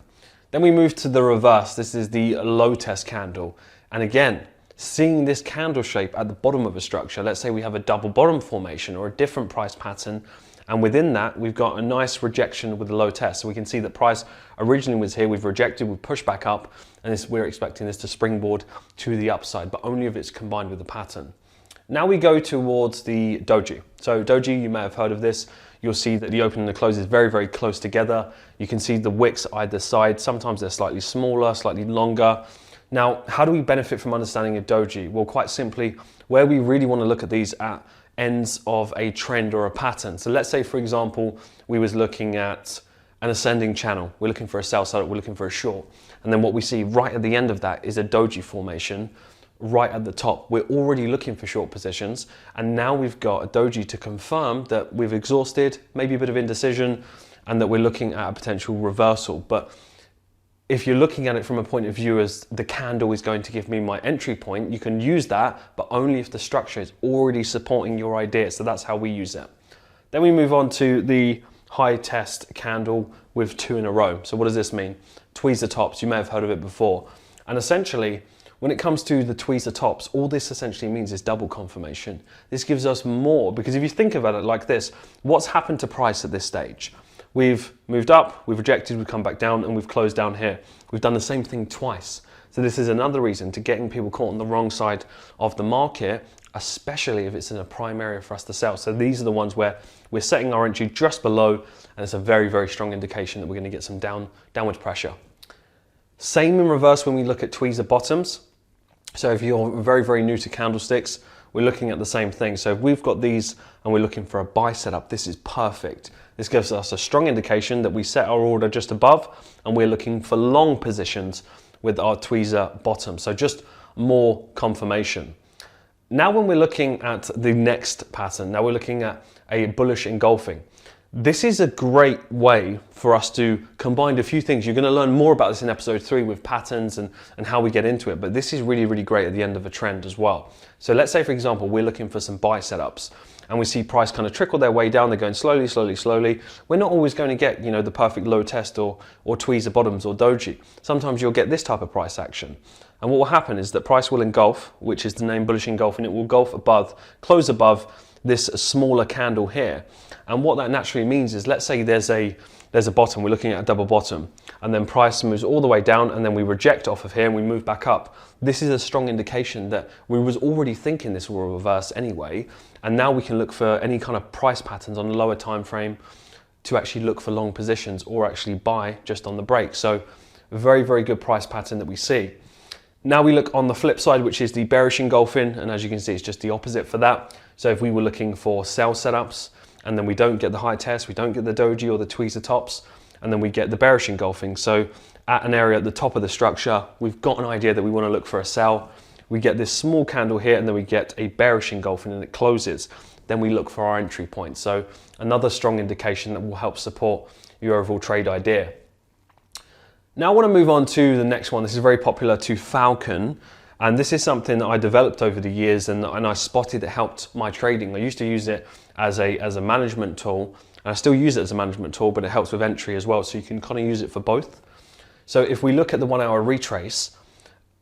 Then we move to the reverse. This is the low test candle. And again, seeing this candle shape at the bottom of a structure, let's say we have a double bottom formation or a different price pattern, and within that we've got a nice rejection with the low test. So we can see that price originally was here, we've rejected, we've pushed back up, and we're expecting this to springboard to the upside, but only if it's combined with the pattern. Now we go towards the doji. So doji, you may have heard of this. You'll see that the open and the close is very, very close together. You can see the wicks either side. Sometimes they're slightly smaller, slightly longer. Now, how do we benefit from understanding a doji? Well, quite simply, where we really want to look at these at ends of a trend or a pattern. So let's say, for example, we was looking at an ascending channel. We're looking for a sell side, we're looking for a short. And then what we see right at the end of that is a doji formation right at the top. We're already looking for short positions. And now we've got a doji to confirm that we've exhausted, maybe a bit of indecision, and that we're looking at a potential reversal. But if you're looking at it from a point of view as the candle is going to give me my entry point, you can use that, but only if the structure is already supporting your idea. So that's how we use it. Then we move on to the high test candle with 2 in a row. So what does this mean? Tweezer tops, you may have heard of it before. And essentially, when it comes to the tweezer tops, all this essentially means is double confirmation. This gives us more, because if you think about it like this, what's happened to price at this stage? we've moved up, we've rejected, we've come back down, and we've closed down here. We've done the same thing twice. So this is another reason to getting people caught on the wrong side of the market, especially if it's in a prime area for us to sell. So these are the ones where we're setting our entry just below, and it's a very, very strong indication that we're going to get some downward pressure. Same in reverse when we look at tweezer bottoms. So if you're very, very new to candlesticks, we're looking at the same thing. So if we've got these and we're looking for a buy setup, this is perfect. This gives us a strong indication that we set our order just above and we're looking for long positions with our tweezer bottom. So just more confirmation. Now when we're looking at the next pattern, now we're looking at a bullish engulfing. This is a great way for us to combine a few things. You're going to learn more about this in episode 3 with patterns and how we get into it, but this is really, really great at the end of a trend as well. So let's say, for example, we're looking for some buy setups and we see price kind of trickle their way down. They're going slowly, slowly, slowly. We're not always going to get, the perfect low test or tweezer bottoms or doji. Sometimes you'll get this type of price action. And what will happen is that price will engulf, which is the name bullish engulfing. It will engulf above, close above this smaller candle here. And what that naturally means is, let's say there's a bottom, we're looking at a double bottom, and then price moves all the way down and then we reject off of here and we move back up. This is a strong indication that we was already thinking this will reverse anyway, and now we can look for any kind of price patterns on a lower time frame to actually look for long positions or actually buy just on the break. So a very, very good price pattern that we see. Now we look on the flip side, which is the bearish engulfing, and as you can see, it's just the opposite for that. So if we were looking for sell setups, and then we don't get the high test, we don't get the doji or the tweezer tops, and then we get the bearish engulfing. So at an area at the top of the structure, we've got an idea that we want to look for a sell. We get this small candle here, and then we get a bearish engulfing and it closes. Then we look for our entry point. So another strong indication that will help support your overall trade idea. Now I want to move on to the next one. This is very popular to Falcon. And this is something that I developed over the years and I spotted it helped my trading. I used to use it as a management tool, and I still use it as a management tool, but it helps with entry as well. So you can kind of use it for both. So if we look at the 1 hour retrace,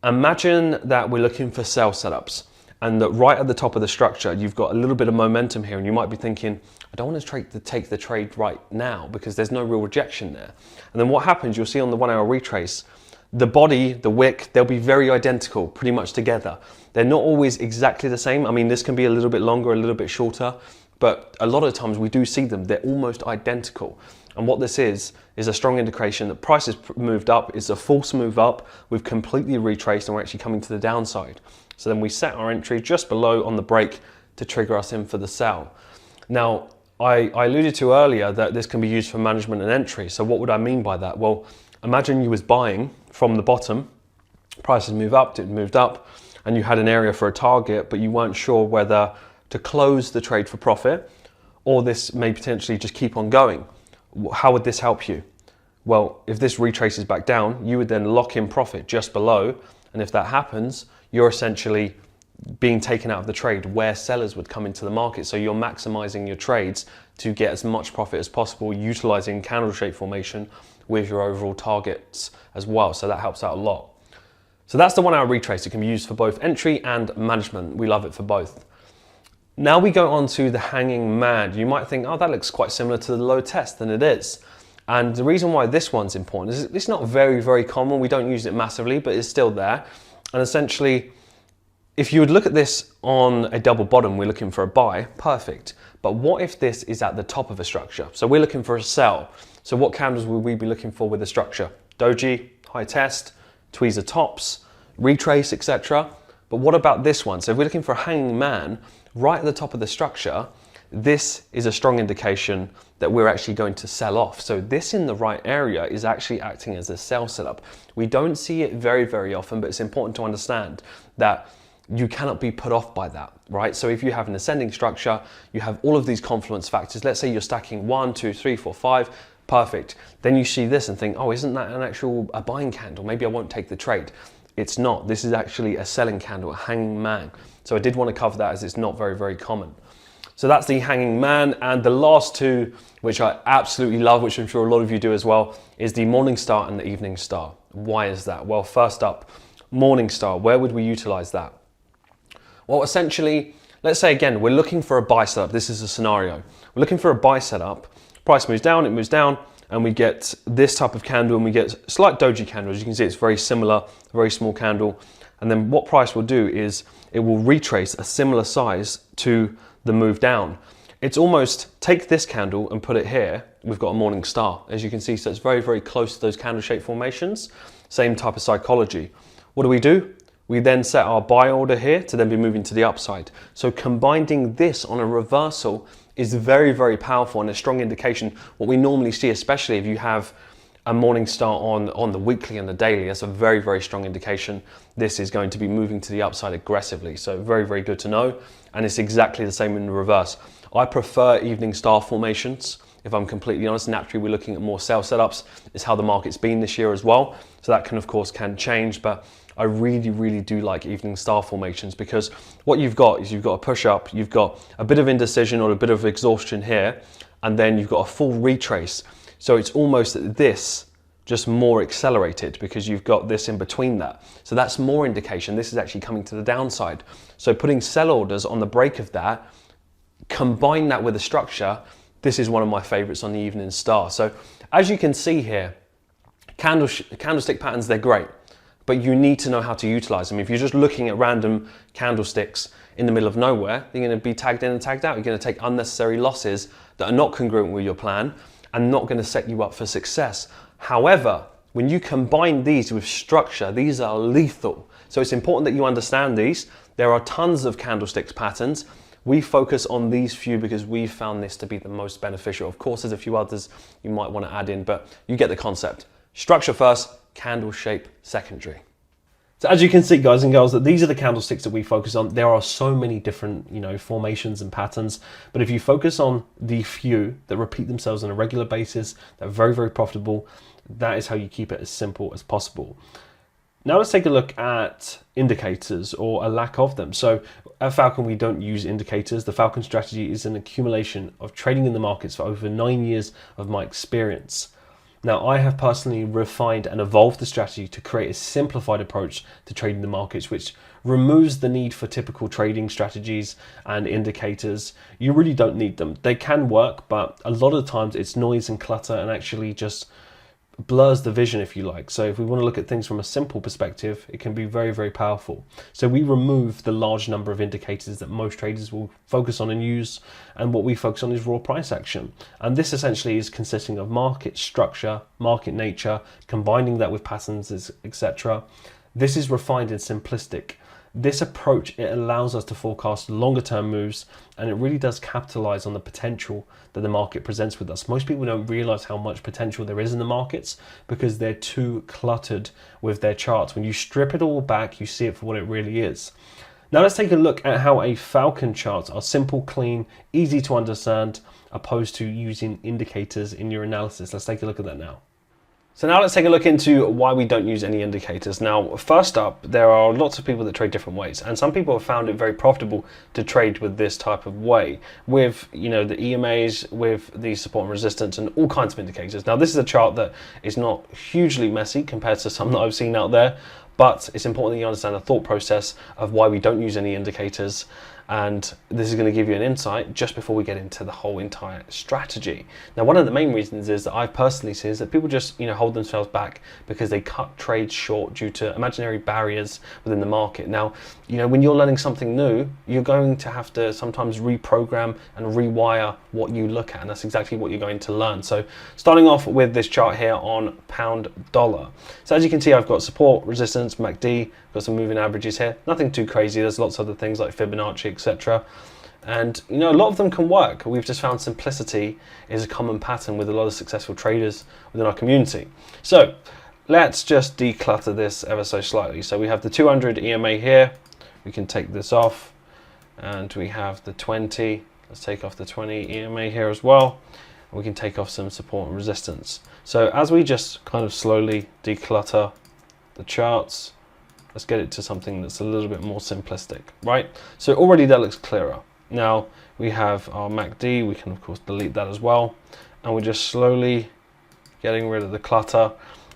imagine that we're looking for sell setups and that right at the top of the structure, you've got a little bit of momentum here and you might be thinking, I don't want to take the trade right now because there's no real rejection there. And then what happens, you'll see on the 1 hour retrace, the body, the wick, they'll be very identical, pretty much together. They're not always exactly the same. I mean, this can be a little bit longer, a little bit shorter, but a lot of times we do see them, they're almost identical. And what this is a strong indication that price has moved up, it's a false move up, we've completely retraced and we're actually coming to the downside. So then we set our entry just below on the break to trigger us in for the sell. Now, I alluded to earlier that this can be used for management and entry. So what would I mean by that? Well, imagine you was buying from the bottom, prices move up, it moved up, and you had an area for a target, but you weren't sure whether to close the trade for profit or this may potentially just keep on going. How would this help you? Well, if this retraces back down, you would then lock in profit just below, and if that happens, you're essentially being taken out of the trade where sellers would come into the market. So you're maximizing your trades to get as much profit as possible, utilizing candle shape formation with your overall targets as well. So that helps out a lot. So that's the 1 hour retrace. It can be used for both entry and management. We love it for both. Now we go on to the hanging man. You might think, oh, that looks quite similar to the low test, and it is. And the reason why this one's important is it's not very, very common. We don't use it massively, but it's still there. And essentially, if you would look at this on a double bottom, we're looking for a buy, perfect. But what if this is at the top of a structure? So we're looking for a sell. So what candles would we be looking for with the structure? Doji, high test, tweezer tops, retrace, etc. But what about this one? So if we're looking for a hanging man, right at the top of the structure, this is a strong indication that we're actually going to sell off. So this in the right area is actually acting as a sell setup. We don't see it very, very often, but it's important to understand that you cannot be put off by that, right? So if you have an ascending structure, you have all of these confluence factors. Let's say you're stacking 1, 2, 3, 4, 5, perfect. Then you see this and think, oh, isn't that a buying candle? Maybe I won't take the trade. It's not. This is actually a selling candle, a hanging man. So I did want to cover that as it's not very, very common. So that's the hanging man. And the last two, which I absolutely love, which I'm sure a lot of you do as well, is the morning star and the evening star. Why is that? Well, first up, morning star. Where would we utilize that? Well, essentially, let's say again, we're looking for a buy setup. This is a scenario. We're looking for a buy setup. price moves down, it moves down, and we get this type of candle, and we get slight doji candle. As you can see, it's very similar, very small candle. And then what price will do is it will retrace a similar size to the move down. It's almost take this candle and put it here. We've got a morning star, as you can see. So it's very, very close to those candle shape formations. Same type of psychology. What do? We then set our buy order here to then be moving to the upside. So combining this on a reversal is very, very powerful and a strong indication. What we normally see, especially if you have a morning star on the weekly and the daily, that's a very, very strong indication this is going to be moving to the upside aggressively. So very, very good to know. And it's exactly the same in the reverse. I prefer evening star formations. If I'm completely honest, naturally we're looking at more sell setups. It's how the market's been this year as well. So that can, of course, change, but I really, really do like evening star formations, because what you've got is you've got a push up, you've got a bit of indecision or a bit of exhaustion here, and then you've got a full retrace. So it's almost this, just more accelerated, because you've got this in between that. So that's more indication this is actually coming to the downside. So putting sell orders on the break of that, combine that with a structure, this is one of my favorites on the evening star. So as you can see here, candlestick patterns, they're great, but you need to know how to utilize them. If you're just looking at random candlesticks in the middle of nowhere, you're going to be tagged in and tagged out. You're going to take unnecessary losses that are not congruent with your plan and not going to set you up for success. However, when you combine these with structure, these are lethal. So it's important that you understand these. There are tons of candlesticks patterns. We focus on these few because we found this to be the most beneficial. Of course, there's a few others you might want to add in, but you get the concept. Structure first, candle shape secondary. So as you can see, guys and girls, that these are the candlesticks that we focus on. There are so many different, formations and patterns, but if you focus on the few that repeat themselves on a regular basis, they're very, very profitable. That is how you keep it as simple as possible. Now let's take a look at indicators, or a lack of them. So at Falcon, we don't use indicators. The Falcon strategy is an accumulation of trading in the markets for over 9 years of my experience. Now, I have personally refined and evolved the strategy to create a simplified approach to trading the markets, which removes the need for typical trading strategies and indicators. You really don't need them. They can work, but a lot of the times it's noise and clutter and actually just blurs the vision, if you like. So if we want to look at things from a simple perspective, it can be very, very powerful. So we remove the large number of indicators that most traders will focus on and use, and what we focus on is raw price action. And this essentially is consisting of market structure, market nature, combining that with patterns, etc. This is refined and simplistic. This approach, it allows us to forecast longer term moves, and it really does capitalize on the potential that the market presents with us. Most people don't realize how much potential there is in the markets because they're too cluttered with their charts. When you strip it all back, you see it for what it really is. Now let's take a look at how a Falcon chart are simple, clean, easy to understand, opposed to using indicators in your analysis. Let's take a look at that now. So now let's take a look into why we don't use any indicators. Now, first up, there are lots of people that trade different ways, and some people have found it very profitable to trade with this type of way, with the EMAs, with the support and resistance, and all kinds of indicators. Now, this is a chart that is not hugely messy compared to some that I've seen out there, but it's important that you understand the thought process of why we don't use any indicators. And this is going to give you an insight just before we get into the whole entire strategy. Now, one of the main reasons is that I've personally seen is that people just hold themselves back because they cut trades short due to imaginary barriers within the market. Now, when you're learning something new, you're going to have to sometimes reprogram and rewire what you look at, and that's exactly what you're going to learn. So starting off with this chart here on pound dollar. So as you can see, I've got support, resistance, MACD, got some moving averages here. Nothing too crazy. There's lots of other things like Fibonacci, etc. And a lot of them can work. We've just found simplicity is a common pattern with a lot of successful traders within our community. So let's just declutter this ever so slightly. So we have the 200 EMA here. We can take this off, and we have the 20. Let's take off the 20 EMA here as well. We can take off some support and resistance. So as we just kind of slowly declutter the charts, let's get it to something that's a little bit more simplistic, right? So already that looks clearer. Now we have our MACD, we can of course delete that as well. And we're just slowly getting rid of the clutter,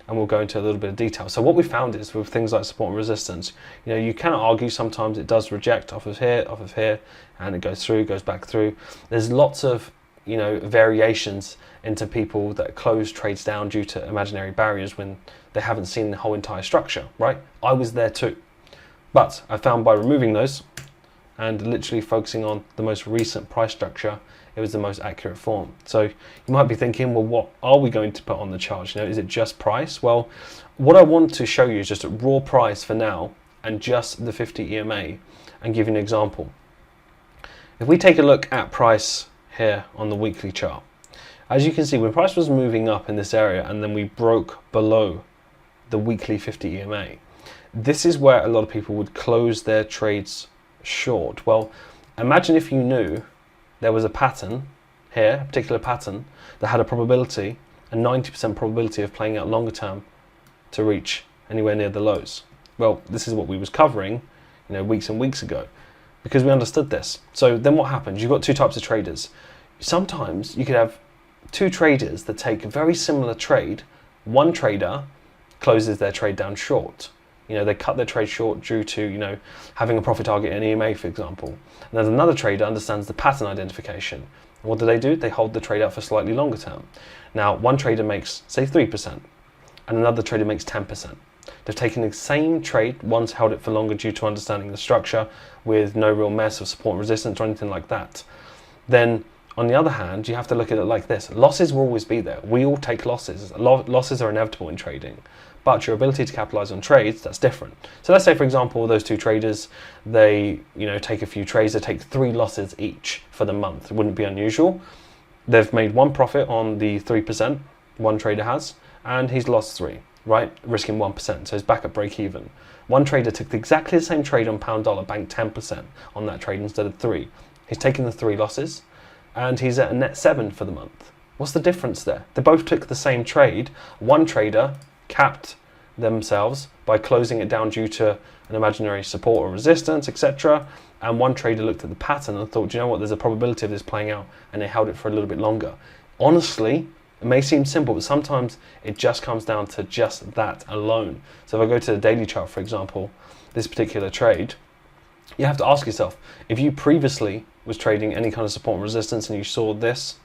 and we'll go into a little bit of detail. So what we found is with things like support and resistance, you can argue sometimes it does reject off of here, and it goes through, goes back through. There's lots of variations into people that close trades down due to imaginary barriers when they haven't seen the whole entire structure, right? I was there too. But I found by removing those and literally focusing on the most recent price structure, it was the most accurate form. So you might be thinking, well, what are we going to put on the chart? Is it just price? Well, what I want to show you is just a raw price for now and just the 50 EMA and give you an example. If we take a look at price here on the weekly chart, as you can see, when price was moving up in this area and then we broke below the weekly 50 EMA, this is where a lot of people would close their trades short. Well, imagine if you knew there was a pattern here, a particular pattern that had a probability, a 90% probability of playing out longer term to reach anywhere near the lows. Well, this is what we was covering, weeks and weeks ago, because we understood this. So then what happens? You've got two types of traders. Sometimes you could have two traders that take a very similar trade. One trader closes their trade down short. They cut their trade short due to, having a profit target in EMA, for example. And then another trader understands the pattern identification. And what do? They hold the trade out for slightly longer term. Now, one trader makes, say, 3%, and another trader makes 10%. They've taken the same trade, one's held it for longer due to understanding the structure with no real mess of support and resistance or anything like that. Then, on the other hand, you have to look at it like this. Losses will always be there. We all take losses. Losses are inevitable in trading. But your ability to capitalize on trades, that's different. So let's say, for example, those two traders, they take a few trades, they take 3 losses each for the month. It wouldn't be unusual. They've made 1 profit on the 3%, one trader has, and he's lost 3, right? Risking 1%, so he's back at break even. One trader took exactly the same trade on pound dollar, banked 10% on that trade instead of 3. He's taken the 3 losses, and he's at a net 7 for the month. What's the difference there? They both took the same trade. One trader capped themselves by closing it down due to an imaginary support or resistance, etc. And one trader looked at the pattern and thought, there's a probability of this playing out, and they held it for a little bit longer. Honestly, it may seem simple, but sometimes it just comes down to just that alone. So if I go to the daily chart, for example, this particular trade, you have to ask yourself, if you previously was trading any kind of support and resistance and you saw this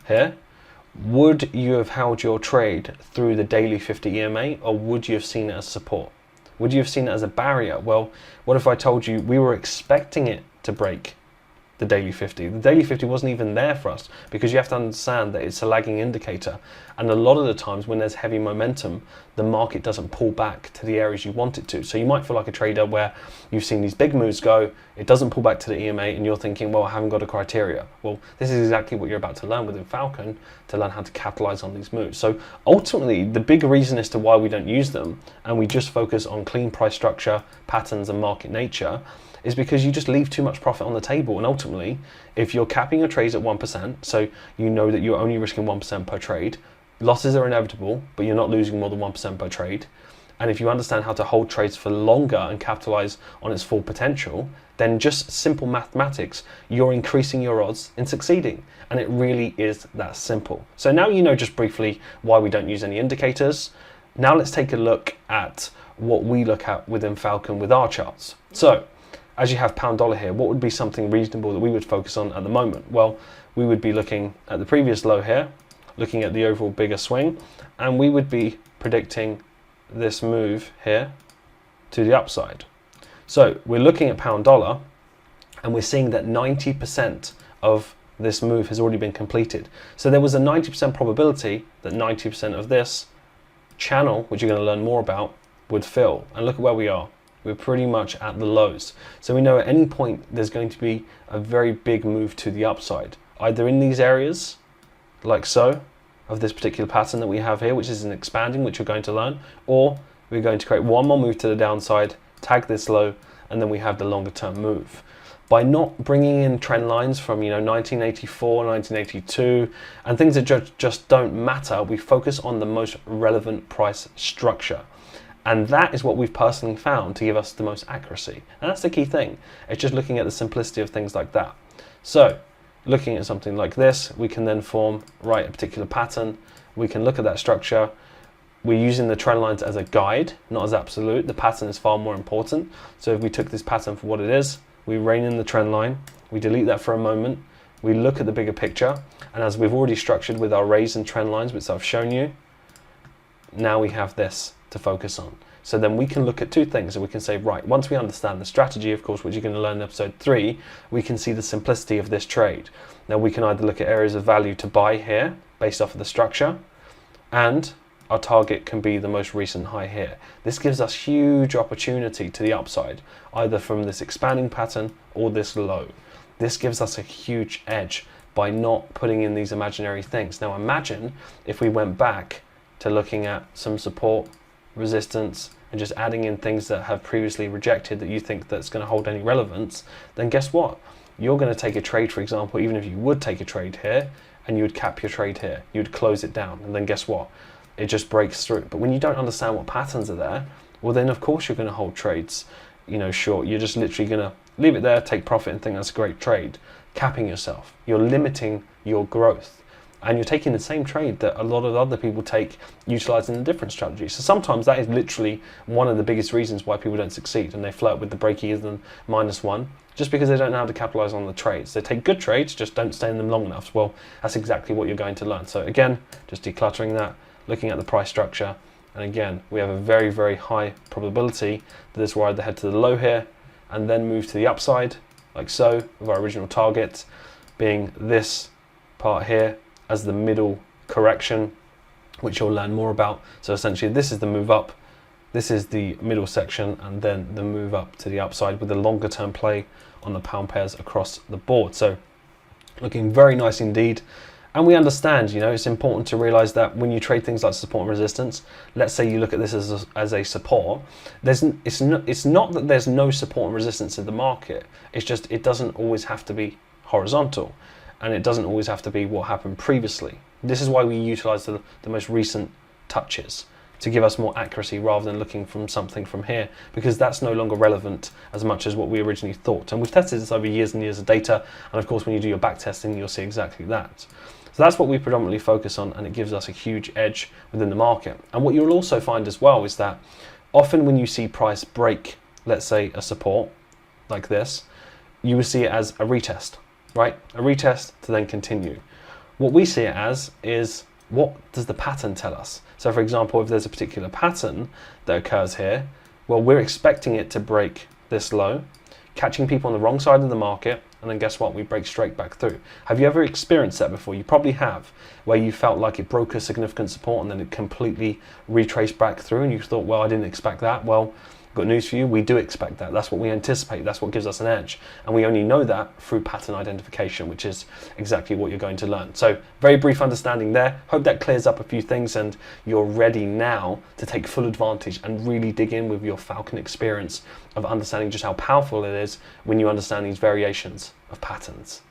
here, would you have held your trade through the daily 50 EMA, or would you have seen it as support? Would you have seen it as a barrier? Well, what if I told you we were expecting it to break the daily 50? The daily 50 wasn't even there for us, because you have to understand that it's a lagging indicator, and a lot of the times when there's heavy momentum, the market doesn't pull back to the areas you want it to. So you might feel like a trader where you've seen these big moves go, it doesn't pull back to the EMA, and you're thinking, well, I haven't got a criteria. Well, this is exactly what you're about to learn within Falcon, to learn how to capitalize on these moves. So ultimately, the big reason as to why we don't use them and we just focus on clean price structure, patterns, and market nature is because you just leave too much profit on the table. And ultimately, if you're capping your trades at 1%, so you know that you're only risking 1% per trade, losses are inevitable, but you're not losing more than 1% per trade. And if you understand how to hold trades for longer and capitalize on its full potential, then just simple mathematics, you're increasing your odds in succeeding. And it really is that simple. So now you know just briefly why we don't use any indicators. Now let's take a look at what we look at within Falcon with our charts. So as you have pound dollar here, what would be something reasonable that we would focus on at the moment? Well, we would be looking at the previous low here, looking at the overall bigger swing, and we would be predicting this move here to the upside. So we're looking at pound dollar, and we're seeing that 90% of this move has already been completed. So there was a 90% probability that 90% of this channel, which you're going to learn more about, would fill. And look at where we are. We're pretty much at the lows. So we know at any point there's going to be a very big move to the upside, either in these areas, like so, of this particular pattern that we have here, which is an expanding, which you're going to learn, or we're going to create one more move to the downside, tag this low, and then we have the longer term move. By not bringing in trend lines from 1984, 1982, and things that just don't matter, we focus on the most relevant price structure. And that is what we've personally found to give us the most accuracy. And that's the key thing. It's just looking at the simplicity of things like that. So looking at something like this, we can then form, a particular pattern. We can look at that structure. We're using the trend lines as a guide, not as absolute. The pattern is far more important. So if we took this pattern for what it is, we rein in the trend line, we delete that for a moment, we look at the bigger picture, and as we've already structured with our raise and trend lines, which I've shown you, now we have this to focus on. So then we can look at two things, and we can say, right, once we understand the strategy, of course, which you're going to learn in episode 3, we can see the simplicity of this trade. Now we can either look at areas of value to buy here based off of the structure, and our target can be the most recent high here. This gives us huge opportunity to the upside, either from this expanding pattern or this low. This gives us a huge edge by not putting in these imaginary things. Now imagine if we went back to looking at some support, resistance, and just adding in things that have previously rejected that you think that's going to hold any relevance, then guess what? You're going to take a trade, for example, even if you would take a trade here, and you would cap your trade here, you would close it down, and then guess what? It just breaks through. But when you don't understand what patterns are there, well then of course you're going to hold trades, short. You're just literally going to leave it there, take profit, and think that's a great trade. Capping yourself. You're limiting your growth. And you're taking the same trade that a lot of other people take, utilizing a different strategy. So sometimes that is literally one of the biggest reasons why people don't succeed, and they flirt with the break-even -1, just because they don't know how to capitalize on the trades. They take good trades, just don't stay in them long enough. Well, that's exactly what you're going to learn. So again, just decluttering that, looking at the price structure, and again, we have a very, very high probability that this will either head to the low here and then move to the upside, like so, with our original target being this part here as the middle correction, which you'll learn more about. So essentially this is the move up, this is the middle section, and then the move up to the upside with a longer term play on the pound pairs across the board. So looking very nice indeed. And we understand, it's important to realize that when you trade things like support and resistance, let's say you look at this as a support, it's not that there's no support and resistance in the market. It's just, it doesn't always have to be horizontal, and it doesn't always have to be what happened previously. This is why we utilize the most recent touches to give us more accuracy rather than looking from something from here, because that's no longer relevant as much as what we originally thought. And we've tested this over years and years of data, and of course when you do your back testing, you'll see exactly that. So that's what we predominantly focus on, and it gives us a huge edge within the market. And what you'll also find as well is that often when you see price break, let's say a support like this, you will see it as a retest, right? A retest to then continue. What we see it as is, what does the pattern tell us? So for example, if there's a particular pattern that occurs here, well, we're expecting it to break this low, catching people on the wrong side of the market, and then guess what? We break straight back through. Have you ever experienced that before? You probably have, where you felt like it broke a significant support and then it completely retraced back through, and you thought, well, I didn't expect that. Well, got news for you, we do expect that. That's what we anticipate, that's what gives us an edge. And we only know that through pattern identification, which is exactly what you're going to learn. So very brief understanding there. Hope that clears up a few things and you're ready now to take full advantage and really dig in with your Falcon experience of understanding just how powerful it is when you understand these variations of patterns.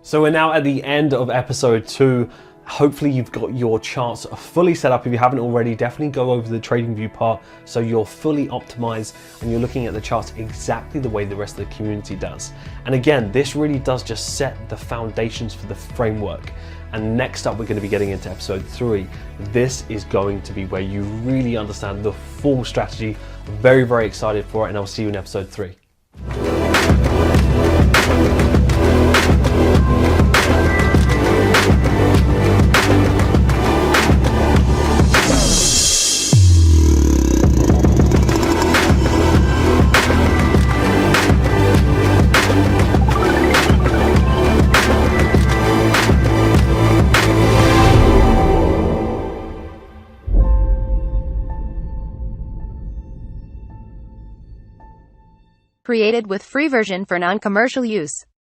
So we're now at the end of episode 2. Hopefully you've got your charts fully set up. If you haven't already, definitely go over the TradingView part so you're fully optimized and you're looking at the charts exactly the way the rest of the community does. And again, this really does just set the foundations for the framework. And next up, we're going to be getting into episode 3. This is going to be where you really understand the full strategy. Very, very excited for it, and I'll see you in episode 3. Created with free version for non-commercial use.